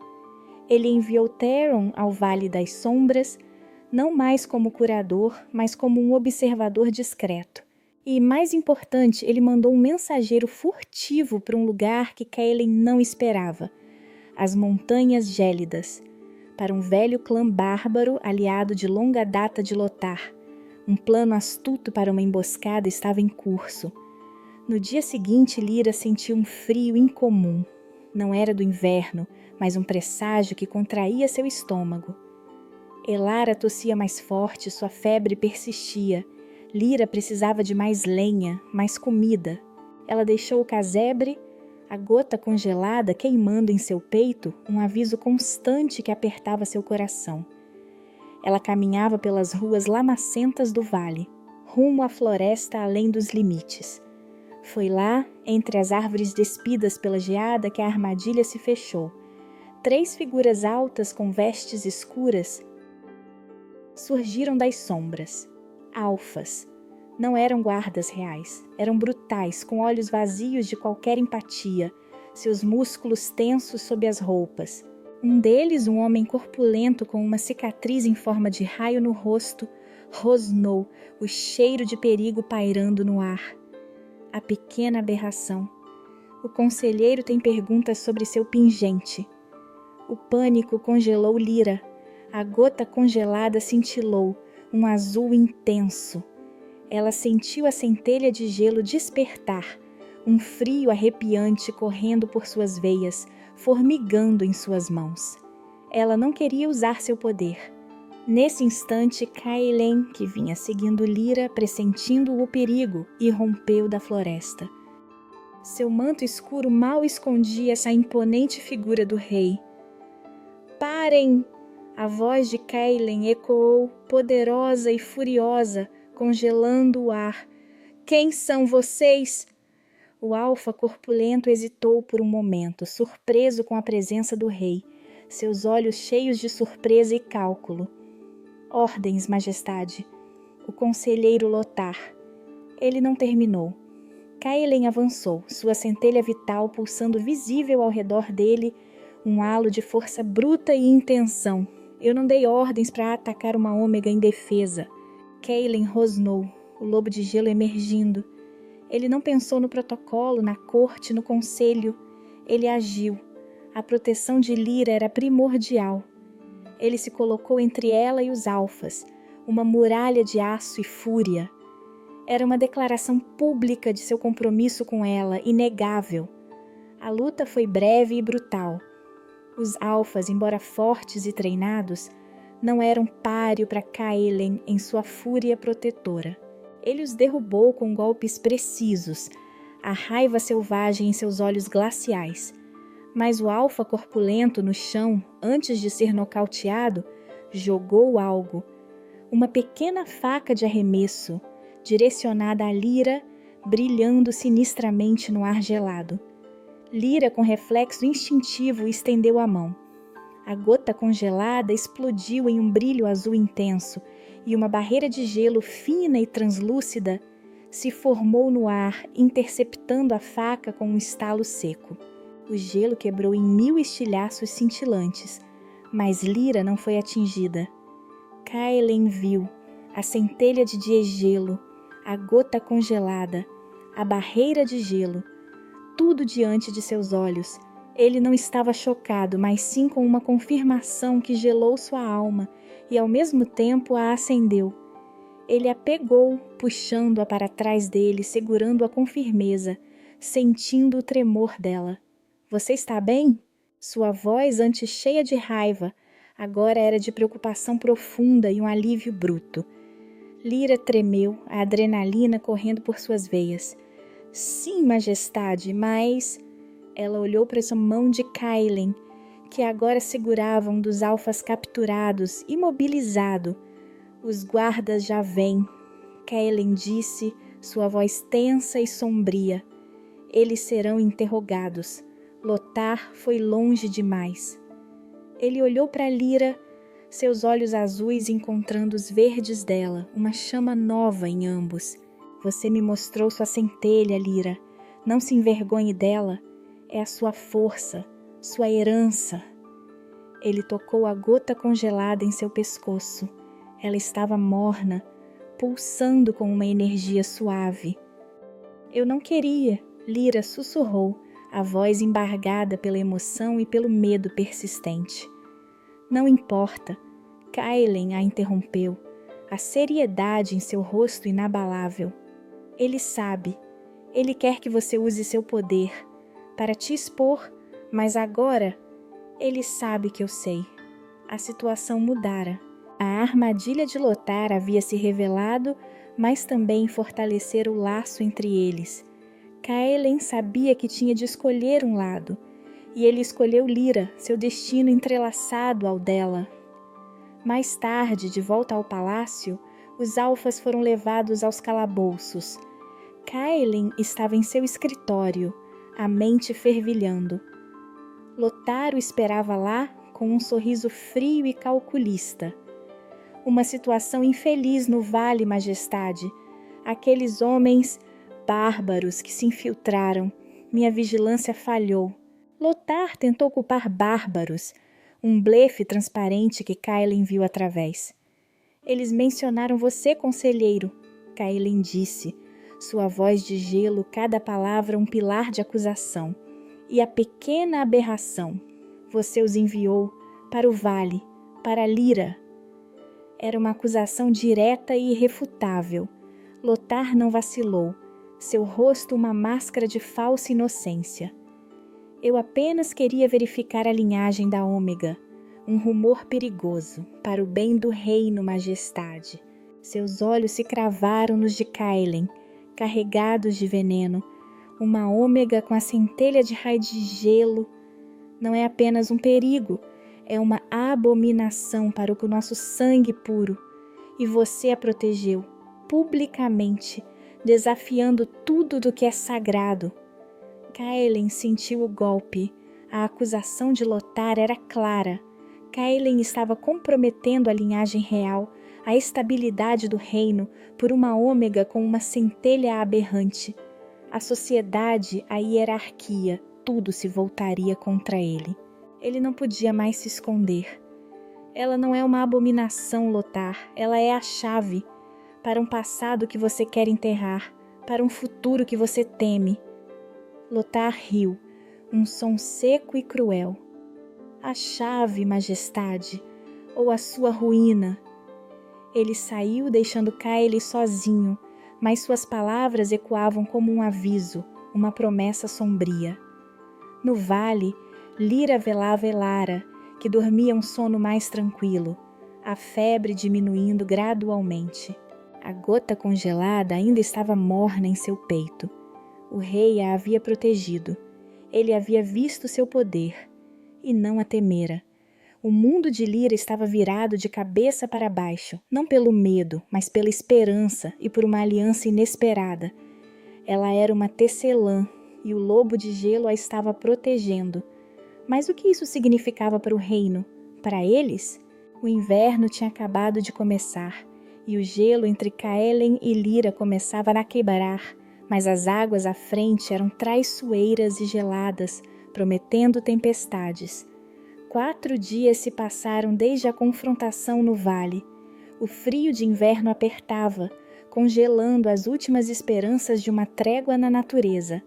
Speaker 1: Ele enviou Theron ao Vale das Sombras, não mais como curador, mas como um observador discreto. E, mais importante, ele mandou um mensageiro furtivo para um lugar que Kaelen não esperava, as Montanhas Gélidas, para um velho clã bárbaro aliado de longa data de Lothar. Um plano astuto para uma emboscada estava em curso. No dia seguinte, Lyra sentiu um frio incomum. Não era do inverno, mas um presságio que contraía seu estômago. Elara tossia mais forte, sua febre persistia. Lyra precisava de mais lenha, mais comida. Ela deixou o casebre, a gota congelada queimando em seu peito, um aviso constante que apertava seu coração. Ela caminhava pelas ruas lamacentas do vale, rumo à floresta além dos limites. Foi lá, entre as árvores despidas pela geada, que a armadilha se fechou. 3 figuras altas com vestes escuras surgiram das sombras. Alfas. Não eram guardas reais, eram brutais, com olhos vazios de qualquer empatia, seus músculos tensos sob as roupas. Um deles, um homem corpulento com uma cicatriz em forma de raio no rosto, rosnou, o cheiro de perigo pairando no ar. A pequena aberração. O conselheiro tem perguntas sobre seu pingente. O pânico congelou Lyra. A gota congelada cintilou, um azul intenso. Ela sentiu a centelha de gelo despertar, um frio arrepiante correndo por suas veias, formigando em suas mãos. Ela não queria usar seu poder. Nesse instante, Kaelen, que vinha seguindo Lyra, pressentindo o perigo, irrompeu da floresta. Seu manto escuro mal escondia essa imponente figura do rei. Parem! A voz de Kaelen ecoou, poderosa e furiosa, congelando o ar. Quem são vocês? O alfa corpulento hesitou por um momento, surpreso com a presença do rei, seus olhos cheios de surpresa e cálculo. Ordens, majestade. O conselheiro Lothar. Ele não terminou. Kaelen avançou, sua centelha vital pulsando visível ao redor dele, um halo de força bruta e intenção. Eu não dei ordens para atacar uma ômega indefesa. Kaelen rosnou, o lobo de gelo emergindo. Ele não pensou no protocolo, na corte, no conselho. Ele agiu. A proteção de Lyra era primordial. Ele se colocou entre ela e os alfas, uma muralha de aço e fúria. Era uma declaração pública de seu compromisso com ela, inegável. A luta foi breve e brutal. Os alfas, embora fortes e treinados, não eram páreo para Kaelen em sua fúria protetora. Ele os derrubou com golpes precisos, a raiva selvagem em seus olhos glaciais. Mas o alfa corpulento no chão, antes de ser nocauteado, jogou algo. Uma pequena faca de arremesso, direcionada a Lyra, brilhando sinistramente no ar gelado. Lyra, com reflexo instintivo, estendeu a mão. A gota congelada explodiu em um brilho azul intenso, e uma barreira de gelo fina e translúcida se formou no ar, interceptando a faca com um estalo seco. O gelo quebrou em 1000 estilhaços cintilantes, mas Lyra não foi atingida. Kaelen viu a centelha de diegelo, a gota congelada, a barreira de gelo, tudo diante de seus olhos. Ele não estava chocado, mas sim com uma confirmação que gelou sua alma e ao mesmo tempo a acendeu. Ele a pegou, puxando-a para trás dele, segurando-a com firmeza, sentindo o tremor dela. Você está bem? Sua voz, antes cheia de raiva, agora era de preocupação profunda e um alívio bruto. Lyra tremeu, a adrenalina correndo por suas veias. Sim, majestade, mas... Ela olhou para sua mão de Kaelen, que agora segurava um dos alfas capturados, imobilizado. Os guardas já vêm, Kaelen disse, sua voz tensa e sombria. Eles serão interrogados. Lothar foi longe demais. Ele olhou para Lyra, seus olhos azuis encontrando os verdes dela, uma chama nova em ambos. Você me mostrou sua centelha, Lyra. Não se envergonhe dela. É a sua força, sua herança. Ele tocou a gota congelada em seu pescoço. Ela estava morna, pulsando com uma energia suave. Eu não queria, Lyra sussurrou, a voz embargada pela emoção e pelo medo persistente. Não importa, Kaelen a interrompeu, a seriedade em seu rosto inabalável. Ele sabe, ele quer que você use seu poder para te expor, mas agora ele sabe que eu sei. A situação mudara. A armadilha de Lothar havia se revelado, mas também fortalecera o laço entre eles. Kaelen sabia que tinha de escolher um lado, e ele escolheu Lyra, seu destino entrelaçado ao dela. Mais tarde, de volta ao palácio, os alfas foram levados aos calabouços. Kaelen estava em seu escritório, a mente fervilhando. Lothar o esperava lá com um sorriso frio e calculista. Uma situação infeliz no vale, majestade. Aqueles homens bárbaros que se infiltraram. Minha vigilância falhou. Lothar tentou culpar bárbaros, um blefe transparente que Kaelen viu através. Eles mencionaram você, conselheiro, Kaelen disse. Sua voz de gelo, cada palavra um pilar de acusação. E a pequena aberração. Você os enviou para o vale, para Lyra. Era uma acusação direta e irrefutável. Lothar não vacilou. Seu rosto uma máscara de falsa inocência. Eu apenas queria verificar a linhagem da Ômega. Um rumor perigoso, para o bem do reino, majestade. Seus olhos se cravaram nos de Kaelen, carregados de veneno, uma ômega com a centelha de raio de gelo. Não é apenas um perigo, é uma abominação para o nosso sangue puro. E você a protegeu, publicamente, desafiando tudo do que é sagrado. Kaelen sentiu o golpe. A acusação de Lothar era clara. Kaelen estava comprometendo a linhagem real, a estabilidade do reino, por uma ômega com uma centelha aberrante. A sociedade, a hierarquia, tudo se voltaria contra ele. Ele não podia mais se esconder. Ela não é uma abominação, Lothar, ela é a chave para um passado que você quer enterrar, para um futuro que você teme. Lothar riu, um som seco e cruel. A chave, majestade, ou a sua ruína. Ele saiu deixando Cáele sozinho, mas suas palavras ecoavam como um aviso, uma promessa sombria. No vale, Lyra velava Elara, que dormia um sono mais tranquilo, a febre diminuindo gradualmente. A gota congelada ainda estava morna em seu peito. O rei a havia protegido. Ele havia visto seu poder, e não a temera. O mundo de Lyra estava virado de cabeça para baixo, não pelo medo, mas pela esperança e por uma aliança inesperada. Ela era uma tecelã, e o lobo de gelo a estava protegendo. Mas o que isso significava para o reino? Para eles? O inverno tinha acabado de começar, e o gelo entre Caelen e Lyra começava a quebrar, mas as águas à frente eram traiçoeiras e geladas, prometendo tempestades. 4 dias se passaram desde a confrontação no vale. O frio de inverno apertava, congelando as últimas esperanças de uma trégua na natureza.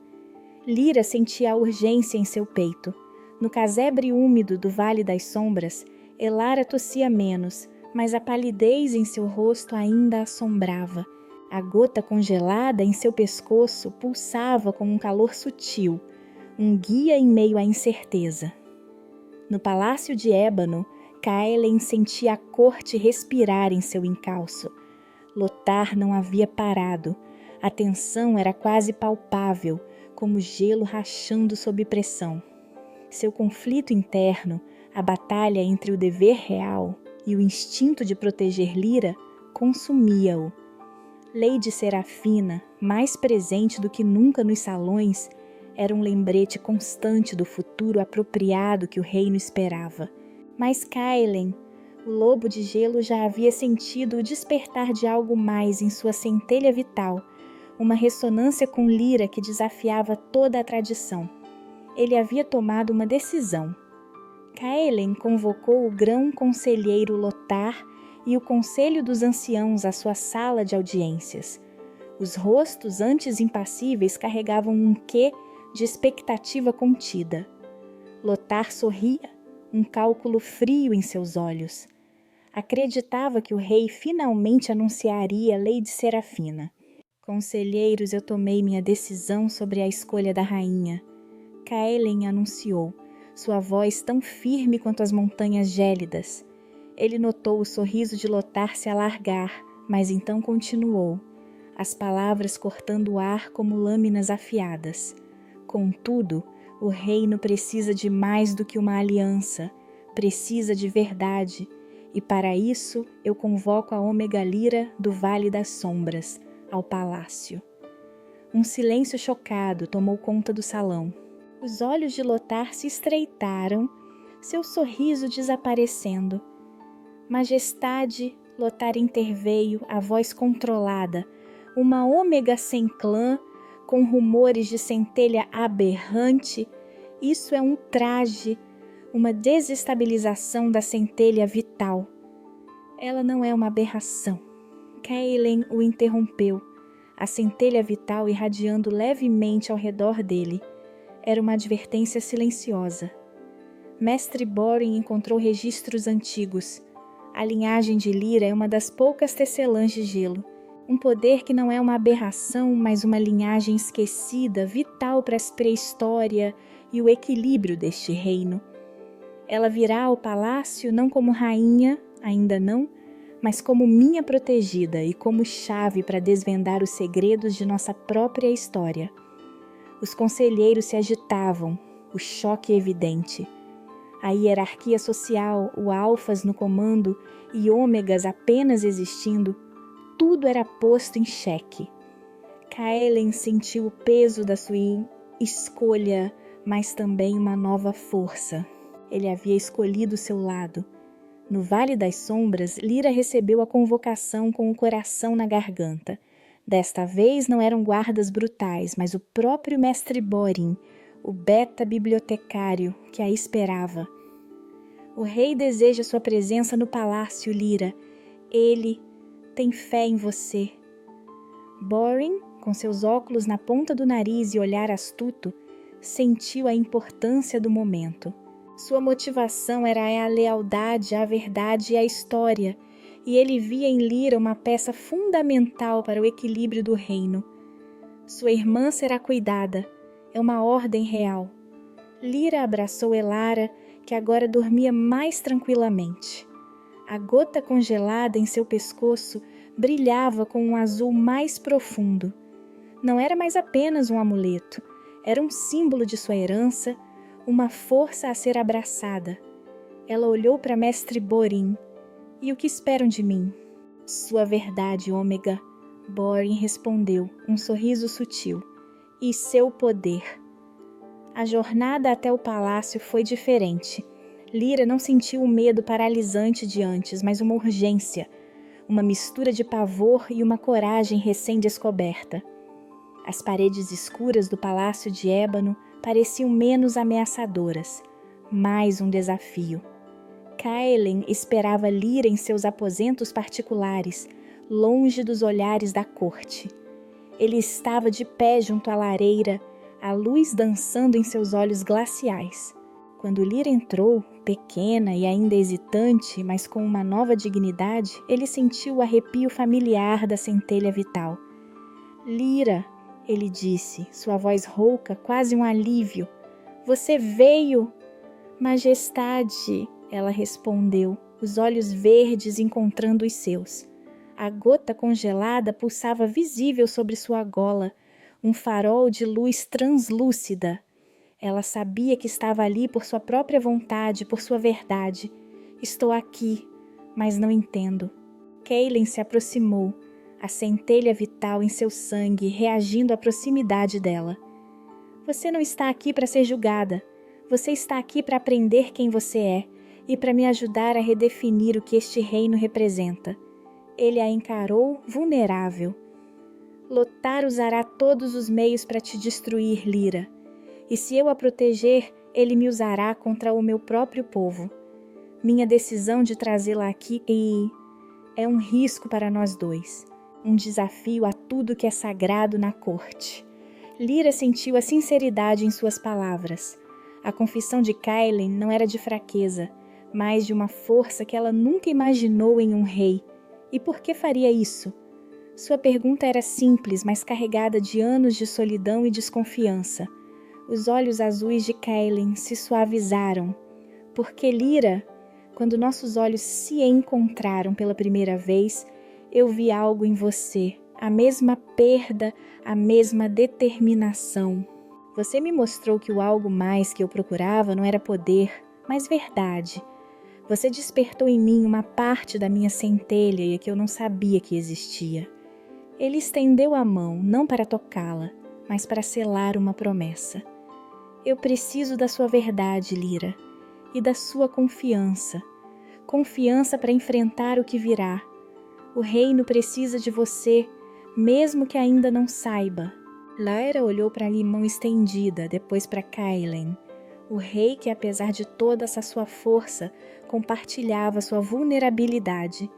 Speaker 1: Lyra sentia a urgência em seu peito. No casebre úmido do Vale das Sombras, Elara tossia menos, mas a palidez em seu rosto ainda a assombrava. A gota congelada em seu pescoço pulsava com um calor sutil, um guia em meio à incerteza. No palácio de ébano, Caelen sentia a corte respirar em seu encalço. Lothar não havia parado. A tensão era quase palpável, como gelo rachando sob pressão. Seu conflito interno, a batalha entre o dever real e o instinto de proteger Lyra, consumia-o. Lady Serafina, mais presente do que nunca nos salões, era um lembrete constante do futuro apropriado que o reino esperava. Mas Caelen, o lobo de gelo, já havia sentido o despertar de algo mais em sua centelha vital, uma ressonância com Lyra que desafiava toda a tradição. Ele havia tomado uma decisão. Caelen convocou o grão-conselheiro Lothar e o conselho dos anciãos à sua sala de audiências. Os rostos antes impassíveis carregavam um quê de expectativa contida. Lothar sorria, um cálculo frio em seus olhos. Acreditava que o rei finalmente anunciaria Lady Serafina. Conselheiros, eu tomei minha decisão sobre a escolha da rainha. Caelen anunciou, sua voz tão firme quanto as montanhas gélidas. Ele notou o sorriso de Lothar se alargar, mas então continuou, as palavras cortando o ar como lâminas afiadas. Contudo, o reino precisa de mais do que uma aliança, precisa de verdade, e para isso eu convoco a Ômega Lyra do Vale das Sombras, ao palácio. Um silêncio chocado tomou conta do salão. Os olhos de Lothar se estreitaram, seu sorriso desaparecendo. Majestade, Lothar interveio, a voz controlada, uma ômega sem clã, com rumores de centelha aberrante, isso é um traje, uma desestabilização da centelha vital. Ela não é uma aberração. Caelen o interrompeu, a centelha vital irradiando levemente ao redor dele. Era uma advertência silenciosa. Mestre Boren encontrou registros antigos. A linhagem de Lyra é uma das poucas tecelãs de gelo. Um poder que não é uma aberração, mas uma linhagem esquecida, vital para a pré-história e o equilíbrio deste reino. Ela virá ao palácio não como rainha, ainda não, mas como minha protegida e como chave para desvendar os segredos de nossa própria história. Os conselheiros se agitavam, o choque evidente. A hierarquia social, o alfas no comando e ômegas apenas existindo, tudo era posto em xeque. Caelen sentiu o peso da sua escolha, mas também uma nova força. Ele havia escolhido seu lado. No Vale das Sombras, Lyra recebeu a convocação com o coração na garganta. Desta vez não eram guardas brutais, mas o próprio mestre Borin, o beta-bibliotecário que a esperava. O rei deseja sua presença no palácio, Lyra. Ele tem fé em você. Borin, com seus óculos na ponta do nariz e olhar astuto, sentiu a importância do momento. Sua motivação era a lealdade, a verdade e a história, e ele via em Lyra uma peça fundamental para o equilíbrio do reino. Sua irmã será cuidada. É uma ordem real. Lyra abraçou Elara, que agora dormia mais tranquilamente. A gota congelada em seu pescoço brilhava com um azul mais profundo. Não era mais apenas um amuleto, era um símbolo de sua herança, uma força a ser abraçada. Ela olhou para mestre Borin. E o que esperam de mim? Sua verdade, Ômega. Borin respondeu, um sorriso sutil. E seu poder. A jornada até o palácio foi diferente. Lyra não sentiu o medo paralisante de antes, mas uma urgência, uma mistura de pavor e uma coragem recém-descoberta. As paredes escuras do palácio de ébano pareciam menos ameaçadoras, mais um desafio. Kaelen esperava Lyra em seus aposentos particulares, longe dos olhares da corte. Ele estava de pé junto à lareira, a luz dançando em seus olhos glaciais. Quando Lyra entrou, pequena e ainda hesitante, mas com uma nova dignidade, ele sentiu o arrepio familiar da centelha vital. Lyra, ele disse, sua voz rouca, quase um alívio. Você veio! Majestade! Ela respondeu, os olhos verdes encontrando os seus. A gota congelada pulsava visível sobre sua gola, um farol de luz translúcida. Ela sabia que estava ali por sua própria vontade, por sua verdade. Estou aqui, mas não entendo. Kaelen se aproximou, a centelha vital em seu sangue reagindo à proximidade dela. Você não está aqui para ser julgada. Você está aqui para aprender quem você é e para me ajudar a redefinir o que este reino representa. Ele a encarou vulnerável. Lothar usará todos os meios para te destruir, Lyra. E se eu a proteger, ele me usará contra o meu próprio povo. Minha decisão de trazê-la aqui é um risco para nós dois. Um desafio a tudo que é sagrado na corte. Lyra sentiu a sinceridade em suas palavras. A confissão de Kaelen não era de fraqueza, mas de uma força que ela nunca imaginou em um rei. E por que faria isso? Sua pergunta era simples, mas carregada de anos de solidão e desconfiança. Os olhos azuis de Kaelen se suavizaram. Porque, Lyra, quando nossos olhos se encontraram pela primeira vez, eu vi algo em você, a mesma perda, a mesma determinação. Você me mostrou que o algo mais que eu procurava não era poder, mas verdade. Você despertou em mim uma parte da minha centelha e que eu não sabia que existia. Ele estendeu a mão, não para tocá-la, mas para selar uma promessa. Eu preciso da sua verdade, Lyra, e da sua confiança. Confiança para enfrentar o que virá. O reino precisa de você, mesmo que ainda não saiba. Lyra olhou para a mão estendida, depois para Kaelen. O rei que, apesar de toda essa sua força, compartilhava sua vulnerabilidade.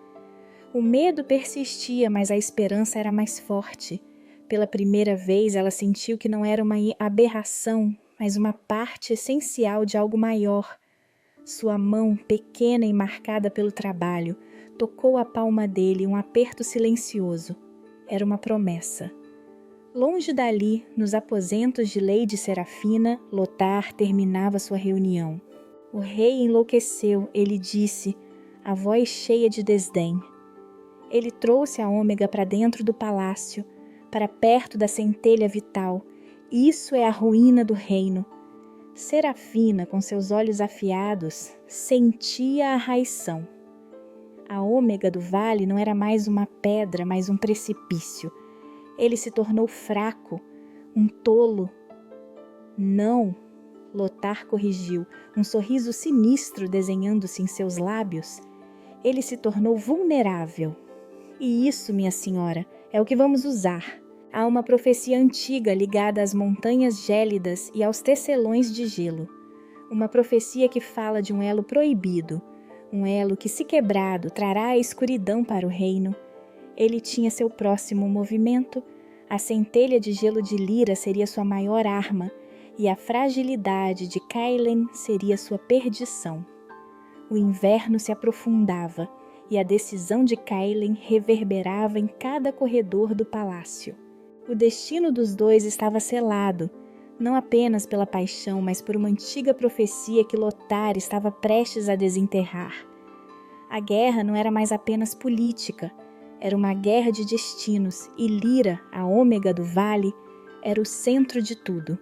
Speaker 1: O medo persistia, mas a esperança era mais forte. Pela primeira vez, ela sentiu que não era uma aberração, mas uma parte essencial de algo maior. Sua mão, pequena e marcada pelo trabalho, tocou a palma dele, um aperto silencioso. Era uma promessa. Longe dali, nos aposentos de Lady Serafina, Lothar terminava sua reunião. O rei enlouqueceu, ele disse, a voz cheia de desdém. Ele trouxe a Ômega para dentro do palácio, para perto da centelha vital. Isso é a ruína do reino. Serafina, com seus olhos afiados, sentia a raição. A Ômega do vale não era mais uma pedra, mas um precipício. Ele se tornou fraco, um tolo. Não, Lothar corrigiu, um sorriso sinistro desenhando-se em seus lábios. Ele se tornou vulnerável. E isso, minha senhora, É o que vamos usar. Há uma profecia antiga ligada às montanhas gélidas e aos tecelões de gelo. Uma profecia que fala de um elo proibido, um elo que, se quebrado, trará a escuridão para o reino. Ele tinha seu próximo movimento. A centelha de gelo de Lyra seria sua maior arma, e a fragilidade de Caellen seria sua perdição. O inverno se aprofundava, e a decisão de Caellen reverberava em cada corredor do palácio. O destino dos dois estava selado, não apenas pela paixão, mas por uma antiga profecia que Lothar estava prestes a desenterrar. A guerra não era mais apenas política, era uma guerra de destinos, e Lyra, a ômega do vale, era o centro de tudo.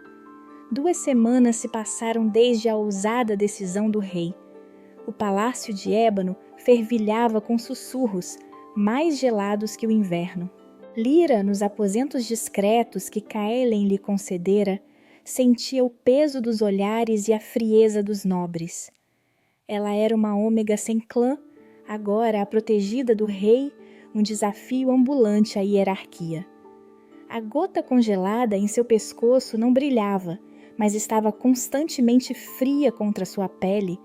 Speaker 1: 2 semanas se passaram desde a ousada decisão do rei. O palácio de ébano fervilhava com sussurros, mais gelados que o inverno. Lyra, nos aposentos discretos que Caellen lhe concedera, sentia o peso dos olhares e a frieza dos nobres. Ela era uma ômega sem clã, agora a protegida do rei, um desafio ambulante à hierarquia. A gota congelada em seu pescoço não brilhava, mas estava constantemente fria contra sua pele,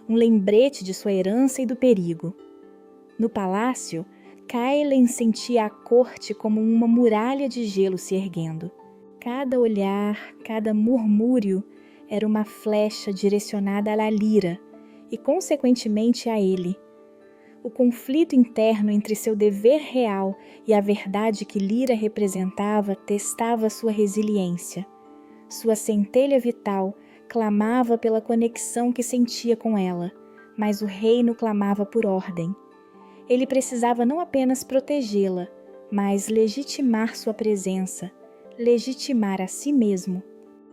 Speaker 1: um lembrete de sua herança e do perigo. No palácio, Caellen sentia a corte como uma muralha de gelo se erguendo. Cada olhar, cada murmúrio era uma flecha direcionada a Lyra e, consequentemente, a ele. O conflito interno entre seu dever real e a verdade que Lyra representava testava sua resiliência. Sua centelha vital clamava pela conexão que sentia com ela, mas o reino clamava por ordem. Ele precisava não apenas protegê-la, mas legitimar sua presença, legitimar a si mesmo.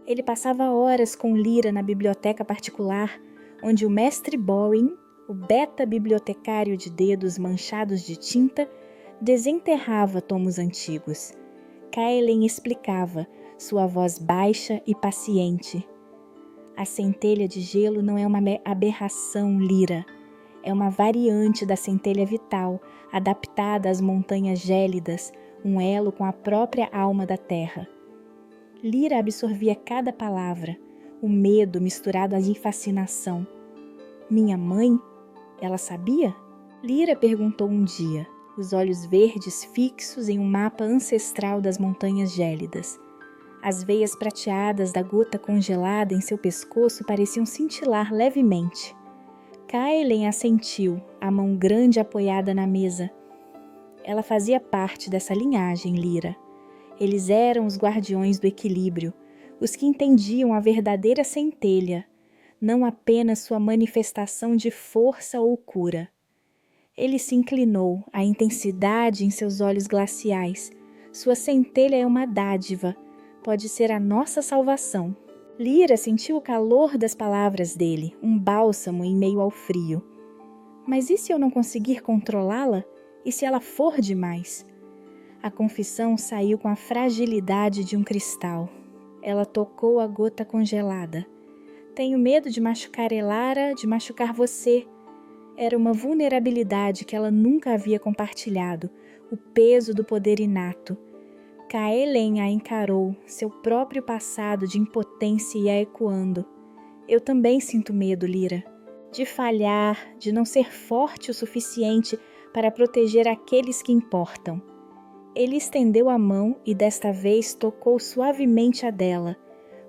Speaker 1: Ele passava horas com Lyra na biblioteca particular, onde o mestre Borin, o beta-bibliotecário de dedos manchados de tinta, desenterrava tomos antigos. Caellen explicava, sua voz baixa e paciente. A centelha de gelo não é uma aberração, Lyra. É uma variante da centelha vital, adaptada às montanhas gélidas, um elo com a própria alma da terra. Lyra absorvia cada palavra, o medo misturado à fascinação. Minha mãe? Ela sabia? Lyra perguntou um dia, os olhos verdes fixos em um mapa ancestral das montanhas gélidas. As veias prateadas da gota congelada em seu pescoço pareciam cintilar levemente. Caellen assentiu, a mão grande apoiada na mesa. Ela fazia parte dessa linhagem, Lyra. Eles eram os guardiões do equilíbrio, os que entendiam a verdadeira centelha, não apenas sua manifestação de força ou cura. Ele se inclinou, a intensidade em seus olhos glaciais. Sua centelha é uma dádiva, pode ser a nossa salvação. Lyra sentiu o calor das palavras dele, um bálsamo em meio ao frio. Mas e se eu não conseguir controlá-la? E se ela for demais? A confissão saiu com a fragilidade de um cristal. Ela tocou a gota congelada. Tenho medo de machucar Elara, de machucar você. Era uma vulnerabilidade que ela nunca havia compartilhado, o peso do poder inato. Caellen a encarou, seu próprio passado de impotência ia ecoando. Eu também sinto medo, Lyra, de falhar, de não ser forte o suficiente para proteger aqueles que importam. Ele estendeu a mão e desta vez tocou suavemente a dela,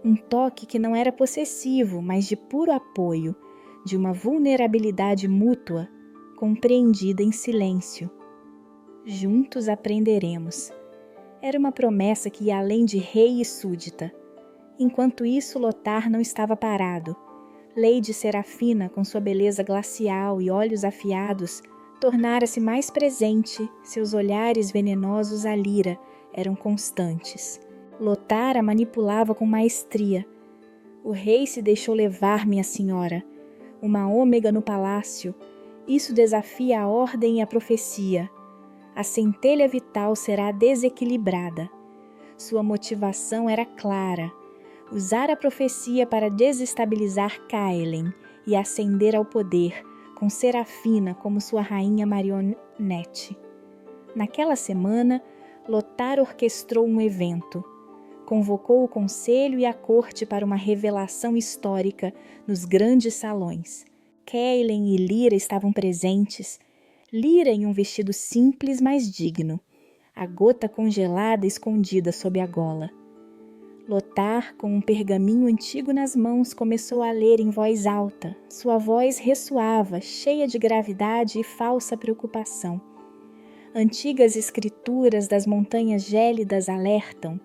Speaker 1: um toque que não era possessivo, mas de puro apoio, de uma vulnerabilidade mútua, compreendida em silêncio. Juntos aprenderemos. Era uma promessa que ia além de rei e súdita. Enquanto isso, Lothar não estava parado. Lady Serafina, com sua beleza glacial e olhos afiados, tornara-se mais presente, seus olhares venenosos a Lyra eram constantes. Lothar a manipulava com maestria. O rei se deixou levar, minha senhora. Uma ômega no palácio. Isso desafia a ordem e a profecia. A centelha vital será desequilibrada. Sua motivação era clara: usar a profecia para desestabilizar Caellen e ascender ao poder, com Serafina como sua rainha marionete. Naquela semana, Lotar orquestrou um evento. Convocou o conselho e a corte para uma revelação histórica nos grandes salões. Kaelen e Lyra estavam presentes. Lyra em um vestido simples, mas digno. A gota congelada escondida sob a gola. Lotar, com um pergaminho antigo nas mãos, começou a ler em voz alta. Sua voz ressoava, cheia de gravidade e falsa preocupação. Antigas escrituras das montanhas gélidas alertam.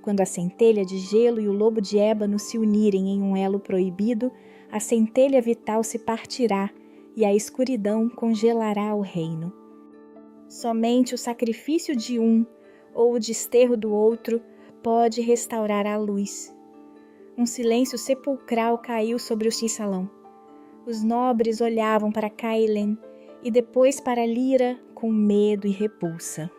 Speaker 1: Quando a centelha de gelo e o lobo de ébano se unirem em um elo proibido, a centelha vital se partirá e a escuridão congelará o reino. Somente o sacrifício de um ou o desterro do outro pode restaurar a luz. Um silêncio sepulcral caiu sobre o salão. Os nobres olhavam para Kaelen e depois para Lyra com medo e repulsa.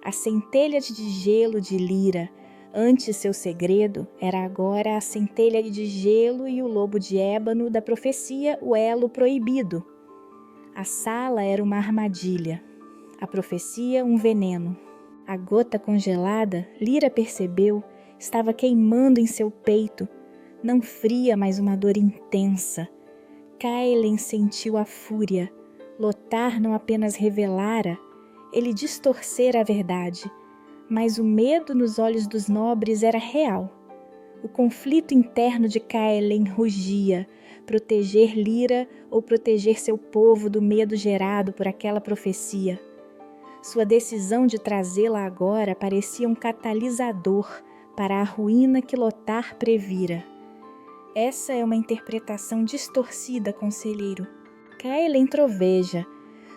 Speaker 1: A centelha de gelo de Lyra, antes seu segredo, era agora a centelha de gelo e o lobo de ébano da profecia, o elo proibido. A sala era uma armadilha, a profecia um veneno. A gota congelada, Lyra percebeu, estava queimando em seu peito, não fria, mas uma dor intensa. Kaelen sentiu a fúria. Lotar não apenas revelara, ele distorcera a verdade, mas o medo nos olhos dos nobres era real. O conflito interno de Kaelen rugia, proteger Lyra ou proteger seu povo do medo gerado por aquela profecia. Sua decisão de trazê-la agora parecia um catalisador para a ruína que Lotar previra. Essa é uma interpretação distorcida, conselheiro. Kaelen troveja,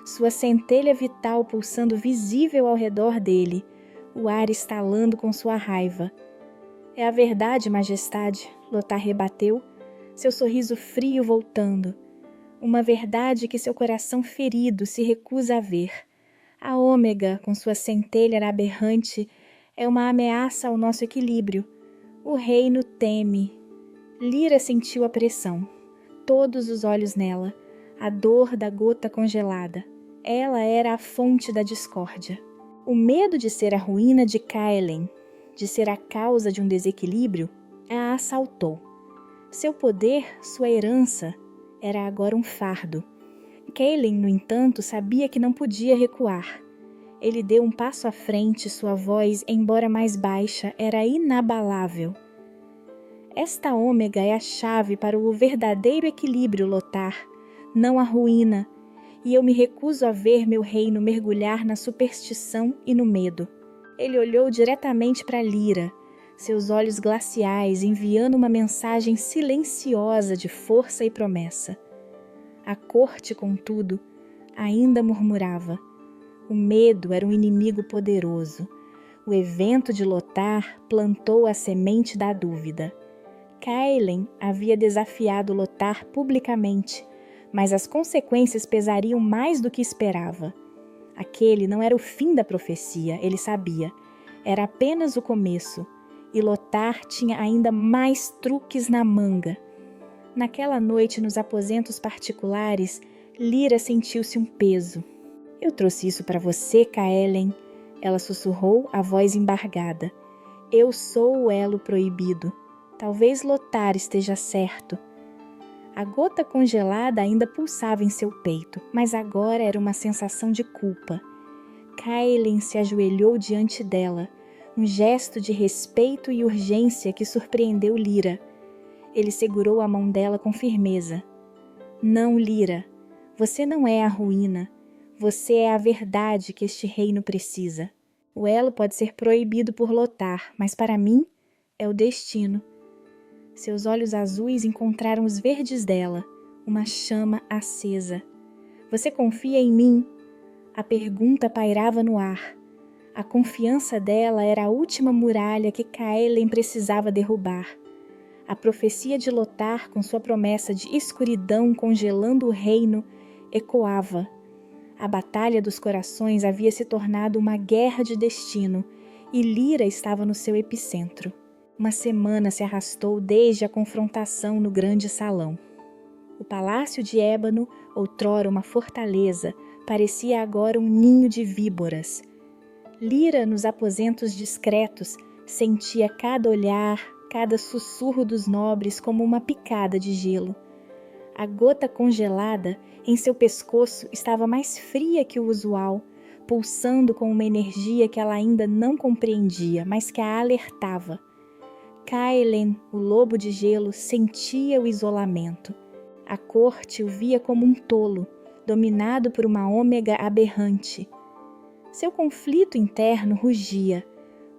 Speaker 1: sua centelha vital pulsando visível ao redor dele, o ar estalando com sua raiva. É a verdade, majestade, Lotar rebateu, seu sorriso frio voltando. Uma verdade que seu coração ferido se recusa a ver. A Ômega, com sua centelha aberrante, é uma ameaça ao nosso equilíbrio. O reino teme. Lyra sentiu a pressão. Todos os olhos nela. A dor da gota congelada. Ela era a fonte da discórdia. O medo de ser a ruína de Kaelen, de ser a causa de um desequilíbrio, a assaltou. Seu poder, sua herança, era agora um fardo. Kaelen, no entanto, sabia que não podia recuar. Ele deu um passo à frente, sua voz, embora mais baixa, era inabalável. Esta ômega é a chave para o verdadeiro equilíbrio, Lotar, não a ruína, e eu me recuso a ver meu reino mergulhar na superstição e no medo. Ele olhou diretamente para Lyra, seus olhos glaciais enviando uma mensagem silenciosa de força e promessa. A corte, contudo, ainda murmurava. O medo era um inimigo poderoso. O evento de Lotar plantou a semente da dúvida. Kaelen havia desafiado Lotar publicamente, mas as consequências pesariam mais do que esperava. Aquele não era o fim da profecia, ele sabia. Era apenas o começo, e Lotar tinha ainda mais truques na manga. Naquela noite, nos aposentos particulares, Lyra sentiu-se um peso. Eu trouxe isso para você, Kaelen, ela sussurrou, a voz embargada. Eu sou o elo proibido. Talvez Lotar esteja certo. A gota congelada ainda pulsava em seu peito, mas agora era uma sensação de culpa. Kaelen se ajoelhou diante dela, um gesto de respeito e urgência que surpreendeu Lyra. Ele segurou a mão dela com firmeza. Não, Lyra, você não é a ruína. Você é a verdade que este reino precisa. O elo pode ser proibido por Lotar, mas para mim é o destino. Seus olhos azuis encontraram os verdes dela, uma chama acesa. Você confia em mim? A pergunta pairava no ar. A confiança dela era a última muralha que Kaelen precisava derrubar. A profecia de Lotar, com sua promessa de escuridão congelando o reino, ecoava. A batalha dos corações havia se tornado uma guerra de destino, e Lyra estava no seu epicentro. Uma semana se arrastou desde a confrontação no grande salão. O palácio de ébano, outrora uma fortaleza, parecia agora um ninho de víboras. Lyra, nos aposentos discretos, sentia cada olhar, cada sussurro dos nobres como uma picada de gelo. A gota congelada em seu pescoço estava mais fria que o usual, pulsando com uma energia que ela ainda não compreendia, mas que a alertava. Caelen, o lobo de gelo, sentia o isolamento. A corte o via como um tolo, dominado por uma ômega aberrante. Seu conflito interno rugia,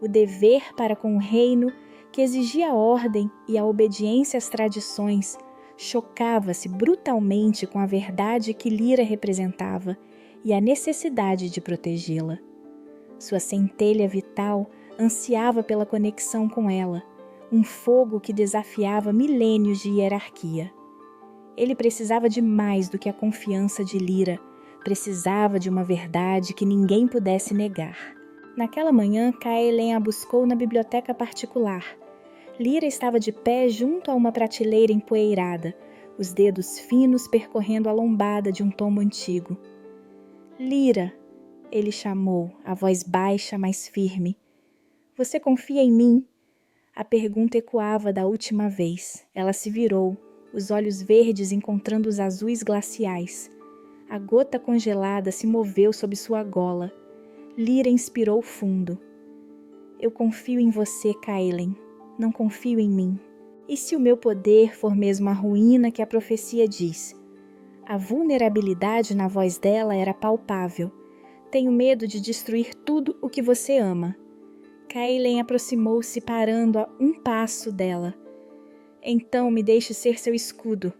Speaker 1: o dever para com o reino, que exigia a ordem e a obediência às tradições, chocava-se brutalmente com a verdade que Lyra representava e a necessidade de protegê-la. Sua centelha vital ansiava pela conexão com ela, um fogo que desafiava milênios de hierarquia. Ele precisava de mais do que a confiança de Lyra, precisava de uma verdade que ninguém pudesse negar. Naquela manhã, Caelen a buscou na biblioteca particular. Lyra estava de pé junto a uma prateleira empoeirada, os dedos finos percorrendo a lombada de um tomo antigo. Lyra, ele chamou, a voz baixa, mas firme. Você confia em mim? A pergunta ecoava da última vez. Ela se virou, os olhos verdes encontrando os azuis glaciais. A gota congelada se moveu sob sua gola. Lyra inspirou fundo. Eu confio em você, Caelen. Não confio em mim. E se o meu poder for mesmo a ruína que a profecia diz? A vulnerabilidade na voz dela era palpável. Tenho medo de destruir tudo o que você ama. Caelen aproximou-se parando a um passo dela. Então me deixe ser seu escudo.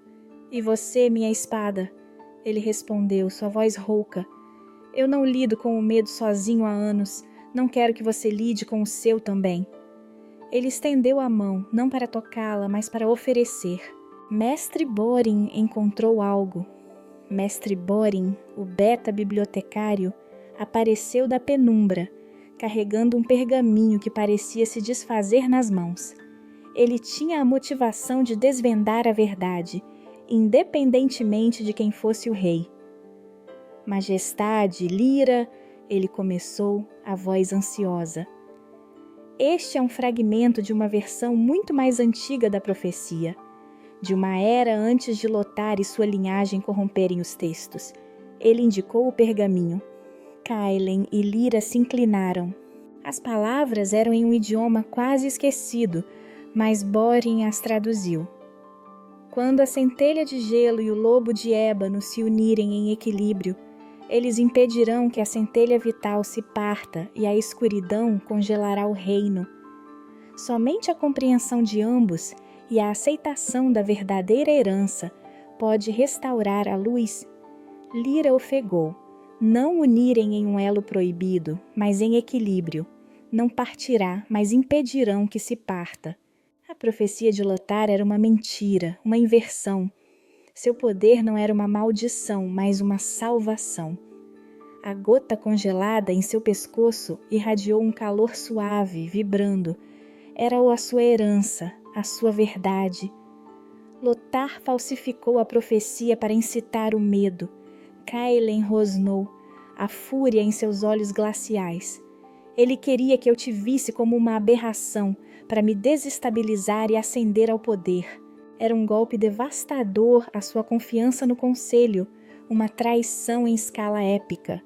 Speaker 1: E você, minha espada. Ele respondeu, sua voz rouca. Eu não lido com o medo sozinho há anos. Não quero que você lide com o seu também. Ele estendeu a mão, não para tocá-la, mas para oferecer. Mestre Borin encontrou algo. Mestre Borin, o beta bibliotecário, apareceu da penumbra, carregando um pergaminho que parecia se desfazer nas mãos. Ele tinha a motivação de desvendar a verdade, independentemente de quem fosse o rei. Majestade, Lyra, ele começou, a voz ansiosa. Este é um fragmento de uma versão muito mais antiga da profecia, de uma era antes de Lothar e sua linhagem corromperem os textos. Ele indicou o pergaminho. Caelen e Lyra se inclinaram. As palavras eram em um idioma quase esquecido, mas Borin as traduziu. Quando a centelha de gelo e o lobo de ébano se unirem em equilíbrio, eles impedirão que a centelha vital se parta e a escuridão congelará o reino. Somente a compreensão de ambos e a aceitação da verdadeira herança pode restaurar a luz. Lyra ofegou. Não unirem em um elo proibido, mas em equilíbrio. Não partirá, mas impedirão que se parta. A profecia de Lothar era uma mentira, uma inversão. Seu poder não era uma maldição, mas uma salvação. A gota congelada em seu pescoço irradiou um calor suave, vibrando. Era a sua herança, a sua verdade. Lothar falsificou a profecia para incitar o medo. Caelen rosnou, a fúria em seus olhos glaciais. Ele queria que eu te visse como uma aberração, para me desestabilizar e ascender ao poder. Era um golpe devastador à sua confiança no conselho, uma traição em escala épica.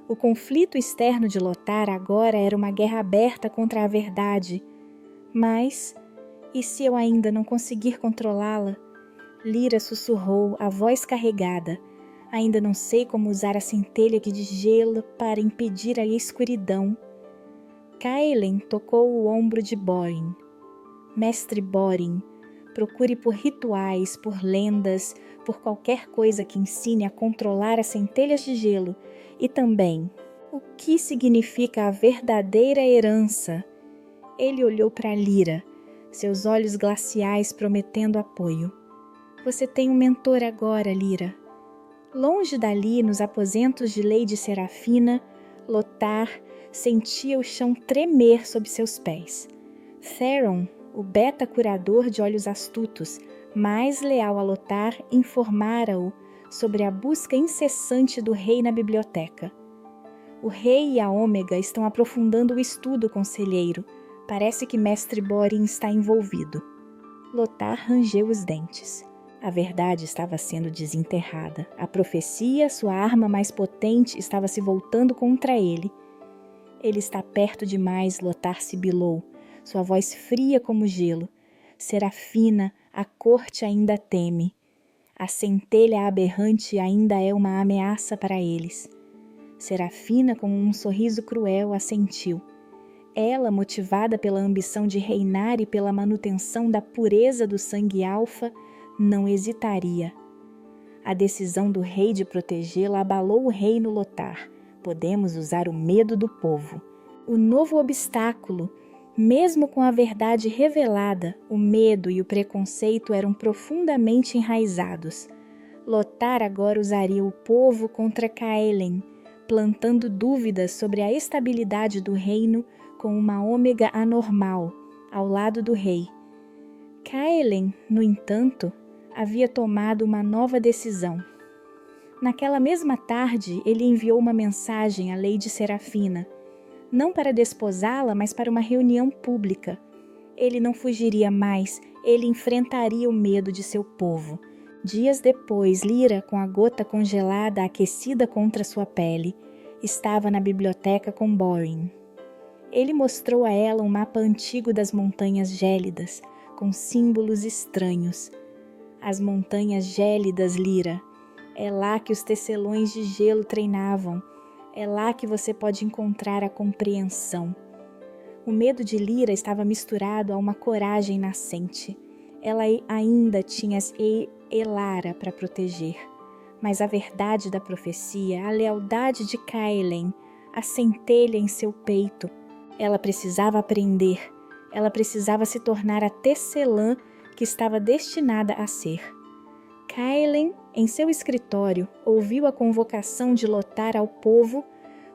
Speaker 1: O conflito externo de Lothar agora era uma guerra aberta contra a verdade. Mas, e se eu ainda não conseguir controlá-la? Lyra sussurrou, a voz carregada. Ainda não sei como usar a centelha de gelo para impedir a escuridão. Caelen tocou o ombro de Borin. Mestre Borin, procure por rituais, por lendas, por qualquer coisa que ensine a controlar as centelhas de gelo e também o que significa a verdadeira herança. Ele olhou para Lyra, seus olhos glaciais prometendo apoio. Você tem um mentor agora, Lyra. Longe dali, nos aposentos de Lady Serafina, Lothar sentia o chão tremer sob seus pés. Theron, o beta-curador de olhos astutos, mais leal a Lothar, informara-o sobre a busca incessante do rei na biblioteca. O rei e a Ômega estão aprofundando o estudo, conselheiro. Parece que Mestre Borin está envolvido. Lothar rangeu os dentes. A verdade estava sendo desenterrada. A profecia, sua arma mais potente, estava se voltando contra ele. Ele está perto demais, Lothar sibilou, sua voz fria como gelo. Serafina, a corte ainda teme. A centelha aberrante ainda é uma ameaça para eles. Serafina, com um sorriso cruel, assentiu. Ela, motivada pela ambição de reinar e pela manutenção da pureza do sangue alfa, não hesitaria. A decisão do rei de protegê-la abalou o reino Lothar. Podemos usar o medo do povo. O novo obstáculo, mesmo com a verdade revelada, o medo e o preconceito eram profundamente enraizados. Lothar agora usaria o povo contra Caelen, plantando dúvidas sobre a estabilidade do reino com uma Ômega anormal, ao lado do rei. Caelen, no entanto, havia tomado uma nova decisão. Naquela mesma tarde, ele enviou uma mensagem à Lady Serafina, não para desposá-la, mas para uma reunião pública. Ele não fugiria mais, ele enfrentaria o medo de seu povo. Dias depois, Lyra, com a gota congelada aquecida contra sua pele, estava na biblioteca com Borin. Ele mostrou a ela um mapa antigo das montanhas gélidas, com símbolos estranhos. As montanhas gélidas, Lyra. É lá que os tecelões de gelo treinavam. É lá que você pode encontrar a compreensão. O medo de Lyra estava misturado a uma coragem nascente. Ela ainda tinha Elara para proteger. Mas a verdade da profecia, a lealdade de Caelen, a centelha em seu peito. Ela precisava aprender. Ela precisava se tornar a tecelã que estava destinada a ser. Caelen, em seu escritório, ouviu a convocação de Lothar ao povo,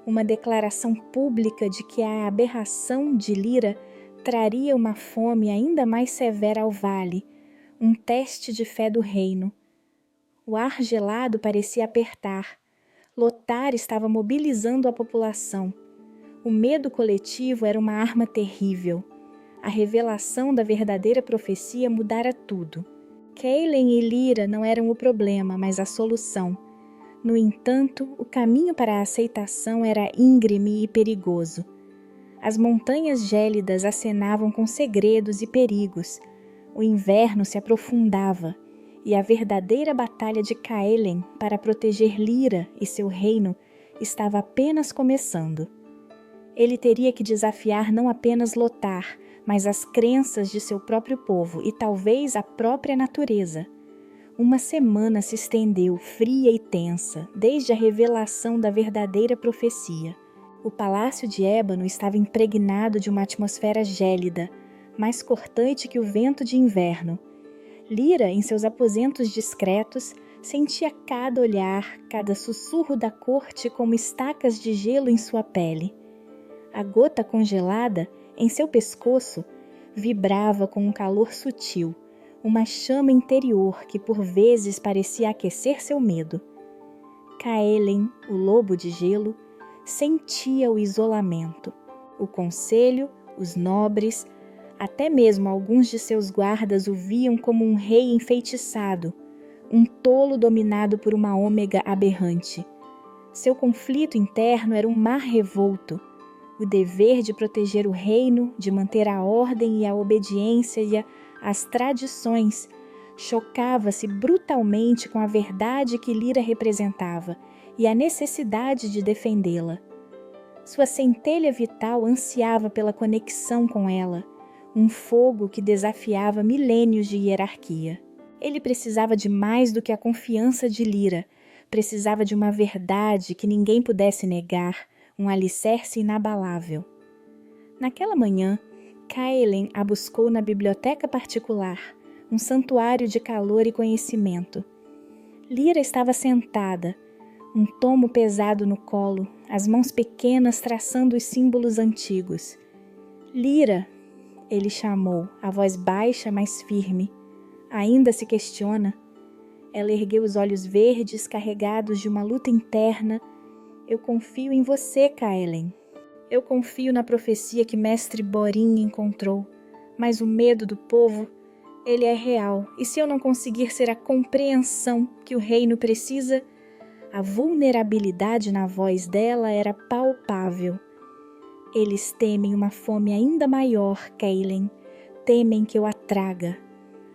Speaker 1: uma declaração pública de que a aberração de Lyra traria uma fome ainda mais severa ao vale, um teste de fé do reino. O ar gelado parecia apertar. Lothar estava mobilizando a população. O medo coletivo era uma arma terrível. A revelação da verdadeira profecia mudara tudo. Caelen e Lyra não eram o problema, mas a solução. No entanto, o caminho para a aceitação era íngreme e perigoso. As montanhas gélidas acenavam com segredos e perigos. O inverno se aprofundava, e a verdadeira batalha de Caelen para proteger Lyra e seu reino estava apenas começando. Ele teria que desafiar não apenas Lothar, mas as crenças de seu próprio povo e talvez a própria natureza. Uma semana se estendeu, fria e tensa, desde a revelação da verdadeira profecia. O palácio de ébano estava impregnado de uma atmosfera gélida, mais cortante que o vento de inverno. Lyra, em seus aposentos discretos, sentia cada olhar, cada sussurro da corte como estacas de gelo em sua pele. A gota congelada, em seu pescoço, vibrava com um calor sutil, uma chama interior que por vezes parecia aquecer seu medo. Caelen, o lobo de gelo, sentia o isolamento. O conselho, os nobres, até mesmo alguns de seus guardas o viam como um rei enfeitiçado, um tolo dominado por uma Ômega aberrante. Seu conflito interno era um mar revolto. O dever de proteger o reino, de manter a ordem e a obediência e as tradições, chocava-se brutalmente com a verdade que Lyra representava e a necessidade de defendê-la. Sua centelha vital ansiava pela conexão com ela, um fogo que desafiava milênios de hierarquia. Ele precisava de mais do que a confiança de Lyra, precisava de uma verdade que ninguém pudesse negar, um alicerce inabalável. Naquela manhã, Caelen a buscou na biblioteca particular, um santuário de calor e conhecimento. Lyra estava sentada, um tomo pesado no colo, as mãos pequenas traçando os símbolos antigos. Lyra, ele chamou, a voz baixa, mas firme. Ainda se questiona? Ela ergueu os olhos verdes carregados de uma luta interna Eu confio em você, Kaelen. Eu confio na profecia que Mestre Borin encontrou, mas o medo do povo, ele é real, e se eu não conseguir ser a compreensão que o reino precisa, a vulnerabilidade na voz dela era palpável. Eles temem uma fome ainda maior, Kaelen, temem que eu a traga.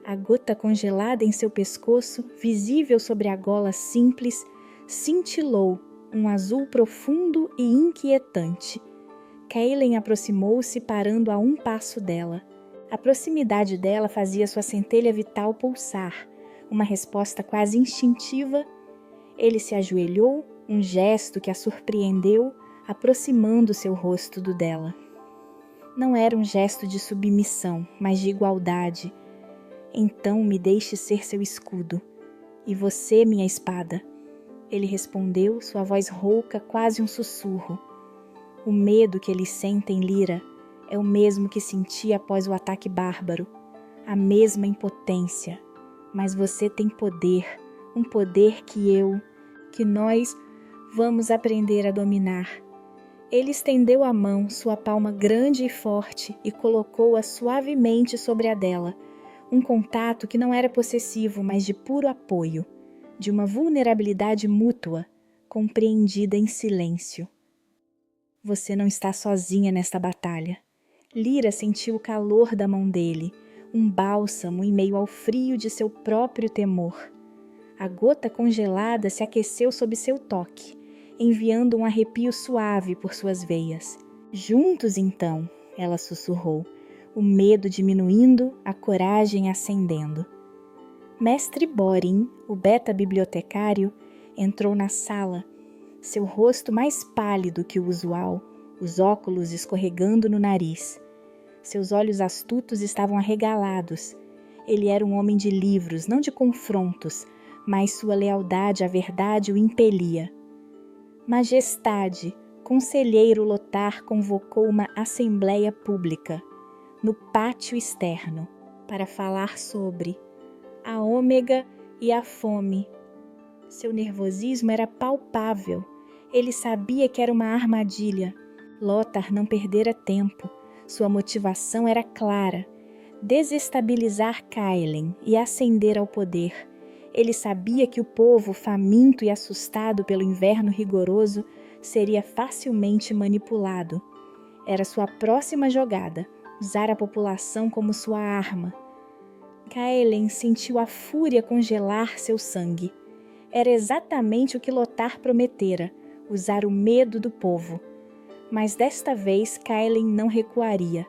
Speaker 1: A gota congelada em seu pescoço, visível sobre a gola simples, cintilou um azul profundo e inquietante. Kaelen aproximou-se, parando a um passo dela. A proximidade dela fazia sua centelha vital pulsar, uma resposta quase instintiva. Ele se ajoelhou, um gesto que a surpreendeu, aproximando seu rosto do dela. Não era um gesto de submissão, mas de igualdade. Então me deixe ser seu escudo, e você minha espada. Ele respondeu, sua voz rouca, quase um sussurro. O medo que eles sentem, Lyra, é o mesmo que senti após o ataque bárbaro, a mesma impotência. Mas você tem poder, um poder que nós vamos aprender a dominar. Ele estendeu a mão, sua palma grande e forte, e colocou-a suavemente sobre a dela. Um contato que não era possessivo, mas de puro apoio, de uma vulnerabilidade mútua, compreendida em silêncio. Você não está sozinha nesta batalha. Lyra sentiu o calor da mão dele, um bálsamo em meio ao frio de seu próprio temor. A gota congelada se aqueceu sob seu toque, enviando um arrepio suave por suas veias. Juntos então, ela sussurrou, o medo diminuindo, a coragem ascendendo. Mestre Borin, o beta-bibliotecário, entrou na sala, seu rosto mais pálido que o usual, os óculos escorregando no nariz. Seus olhos astutos estavam arregalados. Ele era um homem de livros, não de confrontos, mas sua lealdade à verdade o impelia. Majestade, conselheiro Lothar convocou uma assembleia pública, no pátio externo, para falar sobre a ômega e a fome. Seu nervosismo era palpável. Ele sabia que era uma armadilha. Lothar não perdera tempo. Sua motivação era clara: desestabilizar Kaelen e ascender ao poder. Ele sabia que o povo, faminto e assustado pelo inverno rigoroso, seria facilmente manipulado. Era sua próxima jogada, usar a população como sua arma. Kaelen sentiu a fúria congelar seu sangue. Era exatamente o que Lothar prometera, usar o medo do povo. Mas desta vez Kaelen não recuaria.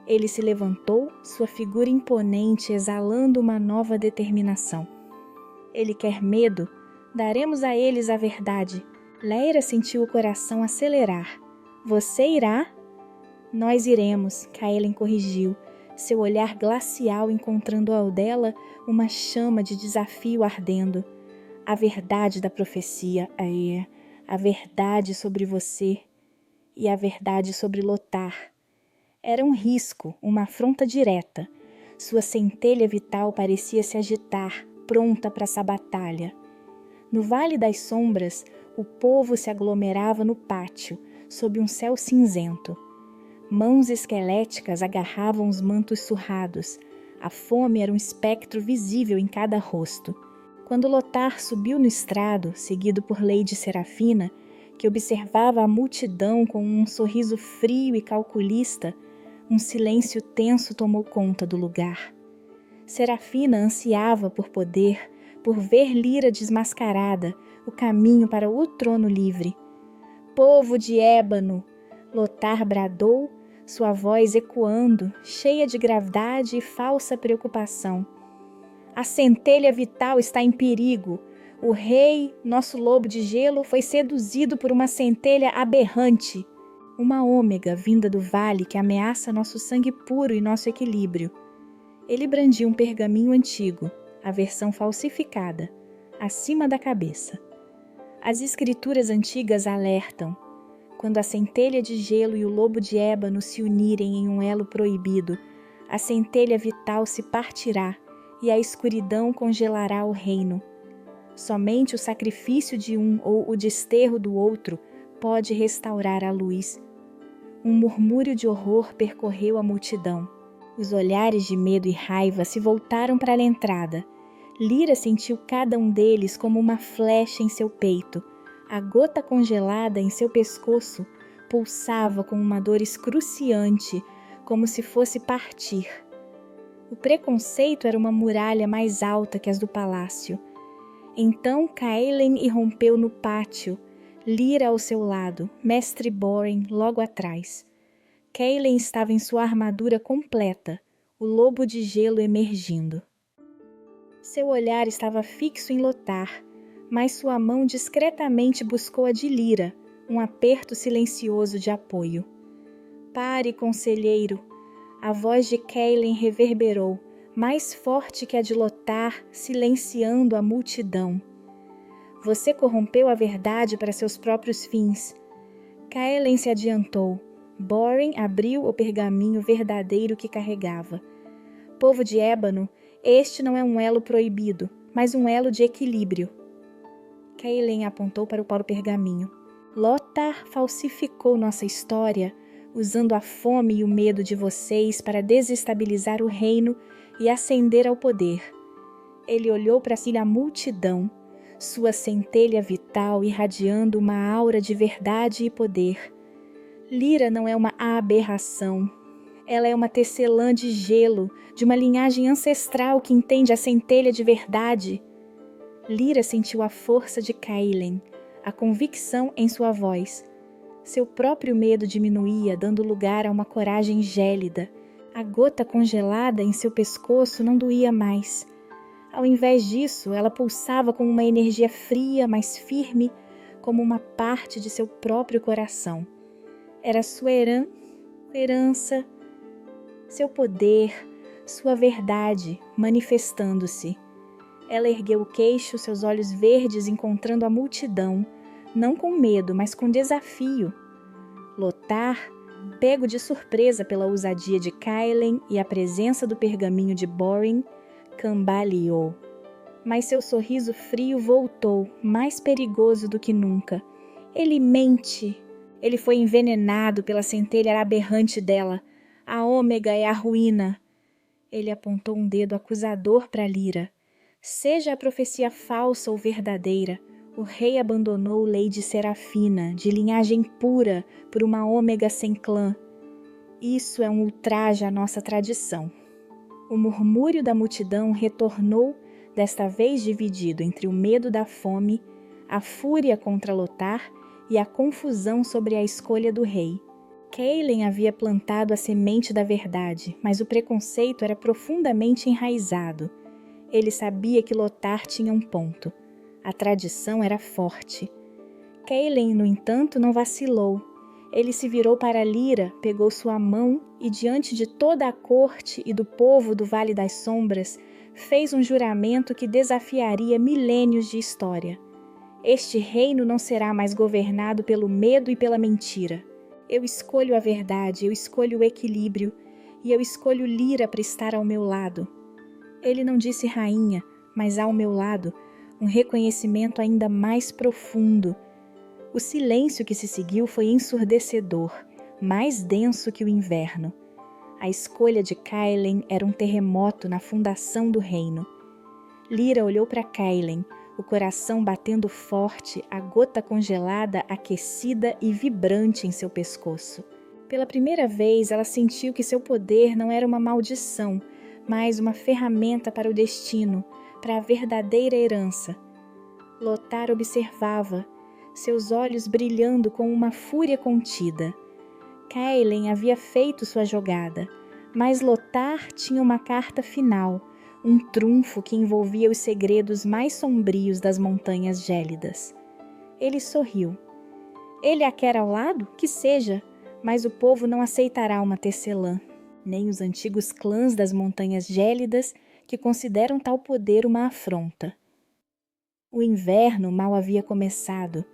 Speaker 1: Ele se levantou, sua figura imponente exalando uma nova determinação. Ele quer medo? Daremos a eles a verdade. Lyra sentiu o coração acelerar. Você irá? Nós iremos, Kaelen corrigiu, seu olhar glacial encontrando ao dela uma chama de desafio ardendo. A verdade da profecia, a verdade sobre você e a verdade sobre Lothar. Era um risco, uma afronta direta. Sua centelha vital parecia se agitar, pronta para essa batalha. No Vale das Sombras, o povo se aglomerava no pátio, sob um céu cinzento. Mãos esqueléticas agarravam os mantos surrados. A fome era um espectro visível em cada rosto. Quando Lothar subiu no estrado, seguido por Lady Serafina, que observava a multidão com um sorriso frio e calculista, um silêncio tenso tomou conta do lugar. Serafina ansiava por poder, por ver Lyra desmascarada, o caminho para o trono livre. Povo de ébano! Lothar bradou, sua voz ecoando, cheia de gravidade e falsa preocupação. A centelha vital está em perigo. O rei, nosso lobo de gelo, foi seduzido por uma centelha aberrante. Uma ômega vinda do vale que ameaça nosso sangue puro e nosso equilíbrio. Ele brandia um pergaminho antigo, a versão falsificada, acima da cabeça. As escrituras antigas alertam. Quando a centelha de gelo e o lobo de ébano se unirem em um elo proibido, a centelha vital se partirá e a escuridão congelará o reino. Somente o sacrifício de um ou o desterro do outro pode restaurar a luz. Um murmúrio de horror percorreu a multidão. Os olhares de medo e raiva se voltaram para a entrada. Lyra sentiu cada um deles como uma flecha em seu peito. A gota congelada em seu pescoço pulsava com uma dor excruciante, como se fosse partir. O preconceito era uma muralha mais alta que as do palácio. Então Kaelen irrompeu no pátio, Lyra ao seu lado, Mestre Boren logo atrás. Kaelen estava em sua armadura completa, o lobo de gelo emergindo. Seu olhar estava fixo em Lothar, mas sua mão discretamente buscou a de Lyra, um aperto silencioso de apoio. Pare, conselheiro! A voz de Kaelen reverberou, mais forte que a de Lothar, silenciando a multidão. Você corrompeu a verdade para seus próprios fins. Kaelen se adiantou. Boren abriu o pergaminho verdadeiro que carregava. Povo de ébano, este não é um elo proibido, mas um elo de equilíbrio. Kaelen apontou para o pergaminho. Lothar falsificou nossa história, usando a fome e o medo de vocês para desestabilizar o reino e ascender ao poder. Ele olhou para si a multidão, sua centelha vital irradiando uma aura de verdade e poder. Lyra não é uma aberração. Ela é uma tecelã de gelo, de uma linhagem ancestral que entende a centelha de verdade. Lyra sentiu a força de Kaelen, a convicção em sua voz. Seu próprio medo diminuía, dando lugar a uma coragem gélida. A gota congelada em seu pescoço não doía mais. Ao invés disso, ela pulsava com uma energia fria, mas firme, como uma parte de seu próprio coração. Era sua herança, seu poder, sua verdade, manifestando-se. Ela ergueu o queixo, seus olhos verdes encontrando a multidão, não com medo, mas com desafio. Lothar, pego de surpresa pela ousadia de Kaelen e a presença do pergaminho de Boren, cambaleou. Mas seu sorriso frio voltou, mais perigoso do que nunca. Ele mente. Ele foi envenenado pela centelha aberrante dela. A ômega é a ruína. Ele apontou um dedo acusador para Lyra. Seja a profecia falsa ou verdadeira, o rei abandonou Lady Serafina, de linhagem pura, por uma ômega sem clã. Isso é um ultraje à nossa tradição. O murmúrio da multidão retornou, desta vez dividido entre o medo da fome, a fúria contra Lothar e a confusão sobre a escolha do rei. Kaelen havia plantado a semente da verdade, mas o preconceito era profundamente enraizado. Ele sabia que Lothar tinha um ponto. A tradição era forte. Kaelen, no entanto, não vacilou. Ele se virou para Lyra, pegou sua mão e, diante de toda a corte e do povo do Vale das Sombras, fez um juramento que desafiaria milênios de história. Este reino não será mais governado pelo medo e pela mentira. Eu escolho a verdade, eu escolho o equilíbrio, e eu escolho Lyra para estar ao meu lado. Ele não disse rainha, mas ao meu lado, um reconhecimento ainda mais profundo. O silêncio que se seguiu foi ensurdecedor, mais denso que o inverno. A escolha de Kaelen era um terremoto na fundação do reino. Lyra olhou para Kaelen, o coração batendo forte, a gota congelada, aquecida e vibrante em seu pescoço. Pela primeira vez, ela sentiu que seu poder não era uma maldição, mas uma ferramenta para o destino, para a verdadeira herança. Lothar observava, seus olhos brilhando com uma fúria contida. Kaelen havia feito sua jogada, mas Lothar tinha uma carta final, um trunfo que envolvia os segredos mais sombrios das montanhas gélidas. Ele sorriu. Ele a quer ao lado? Que seja, mas o povo não aceitará uma tecelã, nem os antigos clãs das montanhas gélidas que consideram tal poder uma afronta. O inverno mal havia começado,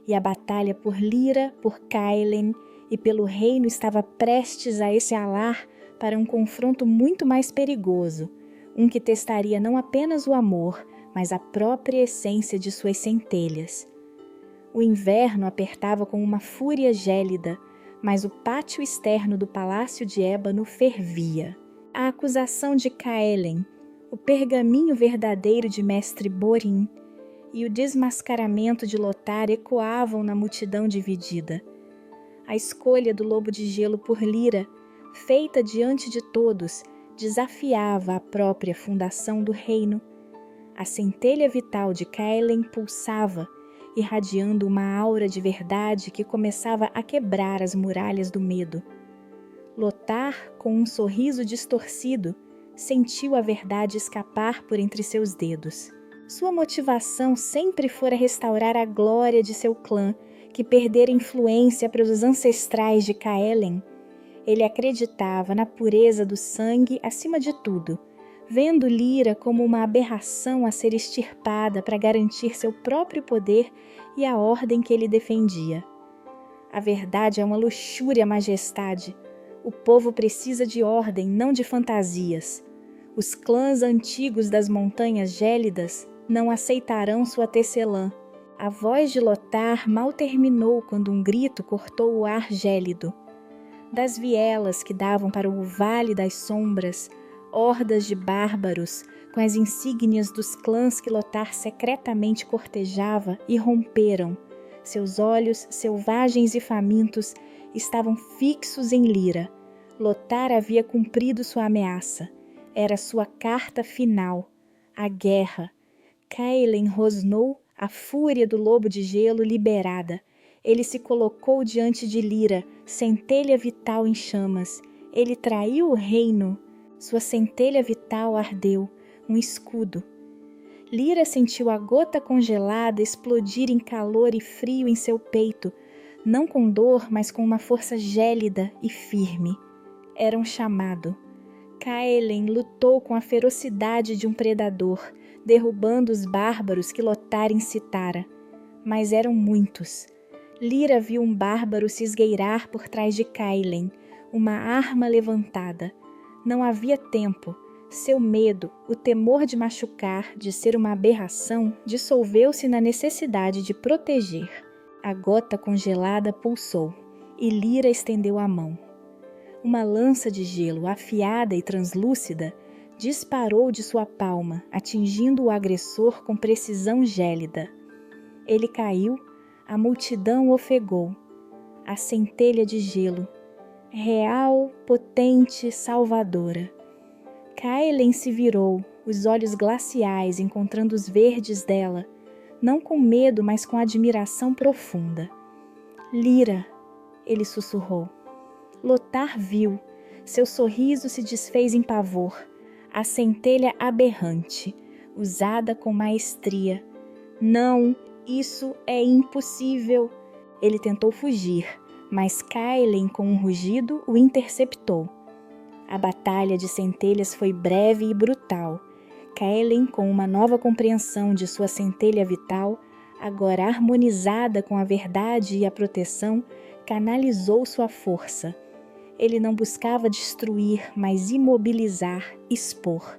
Speaker 1: e a batalha por Lyra, por Kaelen e pelo reino estava prestes a escalar para um confronto muito mais perigoso, um que testaria não apenas o amor, mas a própria essência de suas centelhas. O inverno apertava com uma fúria gélida, mas o pátio externo do palácio de ébano fervia. A acusação de Caelen, o pergaminho verdadeiro de mestre Borin e o desmascaramento de Lothar ecoavam na multidão dividida. A escolha do lobo de gelo por Lyra, feita diante de todos, desafiava a própria fundação do reino. A centelha vital de Caelen pulsava, irradiando uma aura de verdade que começava a quebrar as muralhas do medo. Lothar, com um sorriso distorcido, sentiu a verdade escapar por entre seus dedos. Sua motivação sempre fora restaurar a glória de seu clã, que perdera influência para os ancestrais de Caelen. Ele acreditava na pureza do sangue acima de tudo, vendo Lyra como uma aberração a ser extirpada para garantir seu próprio poder e a ordem que ele defendia. A verdade é uma luxúria, majestade. O povo precisa de ordem, não de fantasias. Os clãs antigos das montanhas gélidas não aceitarão sua tecelã. A voz de Lothar mal terminou quando um grito cortou o ar gélido. Das vielas que davam para o Vale das Sombras, hordas de bárbaros, com as insígnias dos clãs que Lothar secretamente cortejava, irromperam. Seus olhos, selvagens e famintos, estavam fixos em Lyra. Lothar havia cumprido sua ameaça. Era sua carta final. A guerra. Caelen rosnou, a fúria do lobo de gelo liberada. Ele se colocou diante de Lyra, centelha vital em chamas. Ele traiu o reino. Sua centelha vital ardeu, um escudo. Lyra sentiu a gota congelada explodir em calor e frio em seu peito, não com dor, mas com uma força gélida e firme. Era um chamado. Caelen lutou com a ferocidade de um predador, derrubando os bárbaros que Lothar incitara. Mas eram muitos. Lyra viu um bárbaro se esgueirar por trás de Caelen, uma arma levantada. Não havia tempo. Seu medo, o temor de machucar, de ser uma aberração, dissolveu-se na necessidade de proteger. A gota congelada pulsou, e Lyra estendeu a mão. Uma lança de gelo afiada e translúcida disparou de sua palma, atingindo o agressor com precisão gélida. Ele caiu, a multidão ofegou. A centelha de gelo, real, potente, salvadora. Caelen se virou, os olhos glaciais encontrando os verdes dela, não com medo, mas com admiração profunda. Lyra, ele sussurrou. Lothar viu, seu sorriso se desfez em pavor. A centelha aberrante, usada com maestria. Não, isso é impossível. Ele tentou fugir, mas Caelen, com um rugido, o interceptou. A batalha de centelhas foi breve e brutal. Caelen, com uma nova compreensão de sua centelha vital, agora harmonizada com a verdade e a proteção, canalizou sua força. Ele não buscava destruir, mas imobilizar, expor.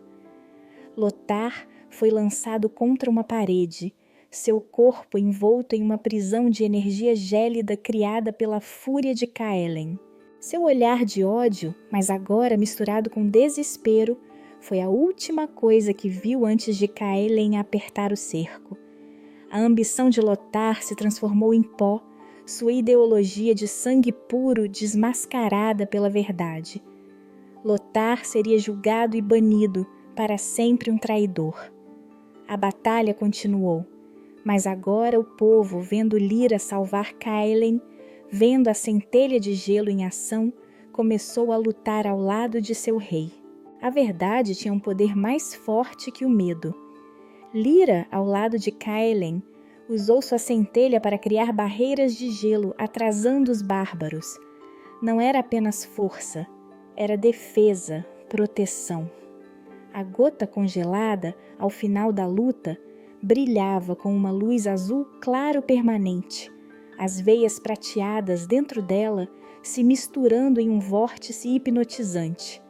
Speaker 1: Lothar foi lançado contra uma parede, seu corpo envolto em uma prisão de energia gélida criada pela fúria de Caelen. Seu olhar de ódio, mas agora misturado com desespero, foi a última coisa que viu antes de Caelen apertar o cerco. A ambição de Lothar se transformou em pó, sua ideologia de sangue puro desmascarada pela verdade. Lothar seria julgado e banido, para sempre um traidor. A batalha continuou, mas agora o povo, vendo Lyra salvar Caelen, vendo a centelha de gelo em ação, começou a lutar ao lado de seu rei. A verdade tinha um poder mais forte que o medo. Lyra, ao lado de Caelen, usou sua centelha para criar barreiras de gelo, atrasando os bárbaros. Não era apenas força, era defesa, proteção. A gota congelada, ao final da luta, brilhava com uma luz azul claro permanente, as veias prateadas dentro dela se misturando em um vórtice hipnotizante.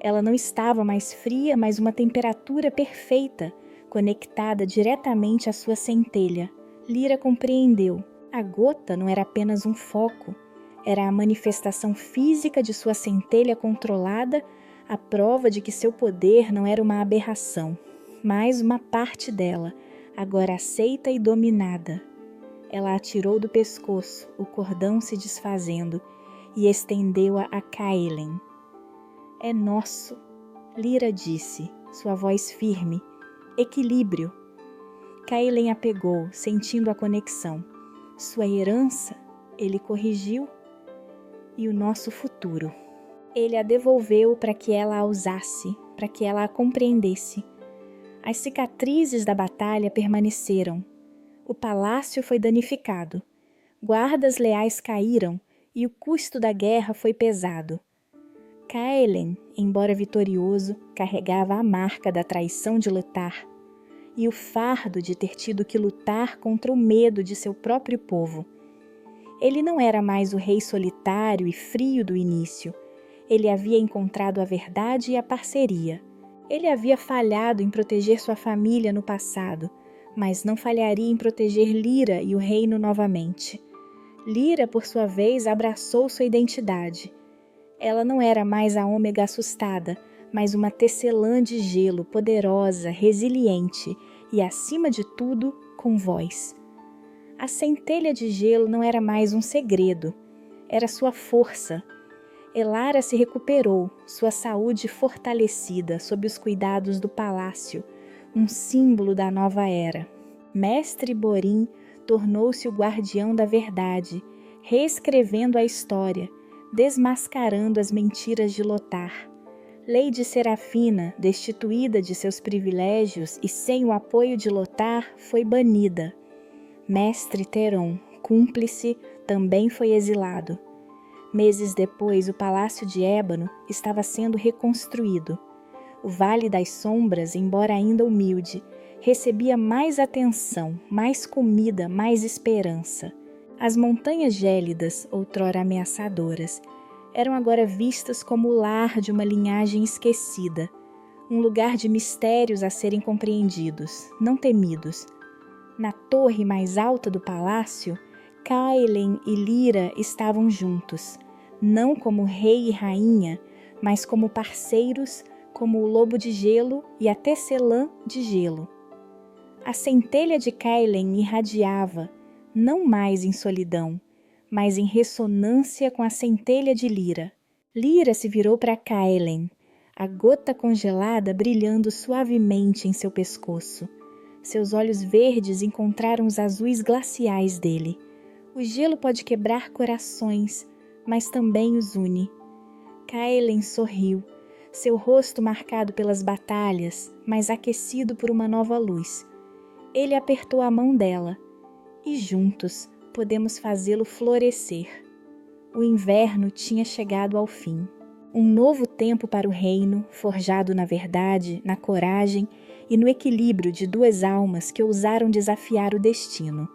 Speaker 1: Ela não estava mais fria, mas uma temperatura perfeita, conectada diretamente à sua centelha. Lyra compreendeu. A gota não era apenas um foco, era a manifestação física de sua centelha controlada, a prova de que seu poder não era uma aberração, mas uma parte dela, agora aceita e dominada. Ela a tirou do pescoço, o cordão se desfazendo, e estendeu-a a Kaelen. É nosso, Lyra disse, sua voz firme. Equilíbrio. Kaelen a pegou, sentindo a conexão. Sua herança, ele corrigiu, e o nosso futuro. Ele a devolveu para que ela a usasse, para que ela a compreendesse. As cicatrizes da batalha permaneceram. O palácio foi danificado. Guardas leais caíram e o custo da guerra foi pesado. Kaelen, embora vitorioso, carregava a marca da traição de lutar e o fardo de ter tido que lutar contra o medo de seu próprio povo. Ele não era mais o rei solitário e frio do início. Ele havia encontrado a verdade e a parceria. Ele havia falhado em proteger sua família no passado, mas não falharia em proteger Lyra e o reino novamente. Lyra, por sua vez, abraçou sua identidade. Ela não era mais a Ômega assustada, mas uma tecelã de gelo poderosa, resiliente e, acima de tudo, com voz. A centelha de gelo não era mais um segredo, era sua força. Elara se recuperou, sua saúde fortalecida sob os cuidados do palácio, um símbolo da nova era. Mestre Borim tornou-se o guardião da verdade, reescrevendo a história, desmascarando as mentiras de Lothar. Lady Serafina, destituída de seus privilégios e sem o apoio de Lothar, foi banida. Mestre Theron, cúmplice, também foi exilado. Meses depois, o Palácio de Ébano estava sendo reconstruído. O Vale das Sombras, embora ainda humilde, recebia mais atenção, mais comida, mais esperança. As montanhas gélidas, outrora ameaçadoras, eram agora vistas como o lar de uma linhagem esquecida, um lugar de mistérios a serem compreendidos, não temidos. Na torre mais alta do palácio, Kaelen e Lyra estavam juntos, não como rei e rainha, mas como parceiros, como o lobo de gelo e a tecelã de gelo. A centelha de Kaelen irradiava, não mais em solidão, mas em ressonância com a centelha de Lyra. Lyra se virou para Kaelen, a gota congelada brilhando suavemente em seu pescoço. Seus olhos verdes encontraram os azuis glaciais dele. O gelo pode quebrar corações, mas também os une. Kaelen sorriu, seu rosto marcado pelas batalhas, mas aquecido por uma nova luz. Ele apertou a mão dela, e juntos podemos fazê-lo florescer. O inverno tinha chegado ao fim. Um novo tempo para o reino, forjado na verdade, na coragem e no equilíbrio de duas almas que ousaram desafiar o destino.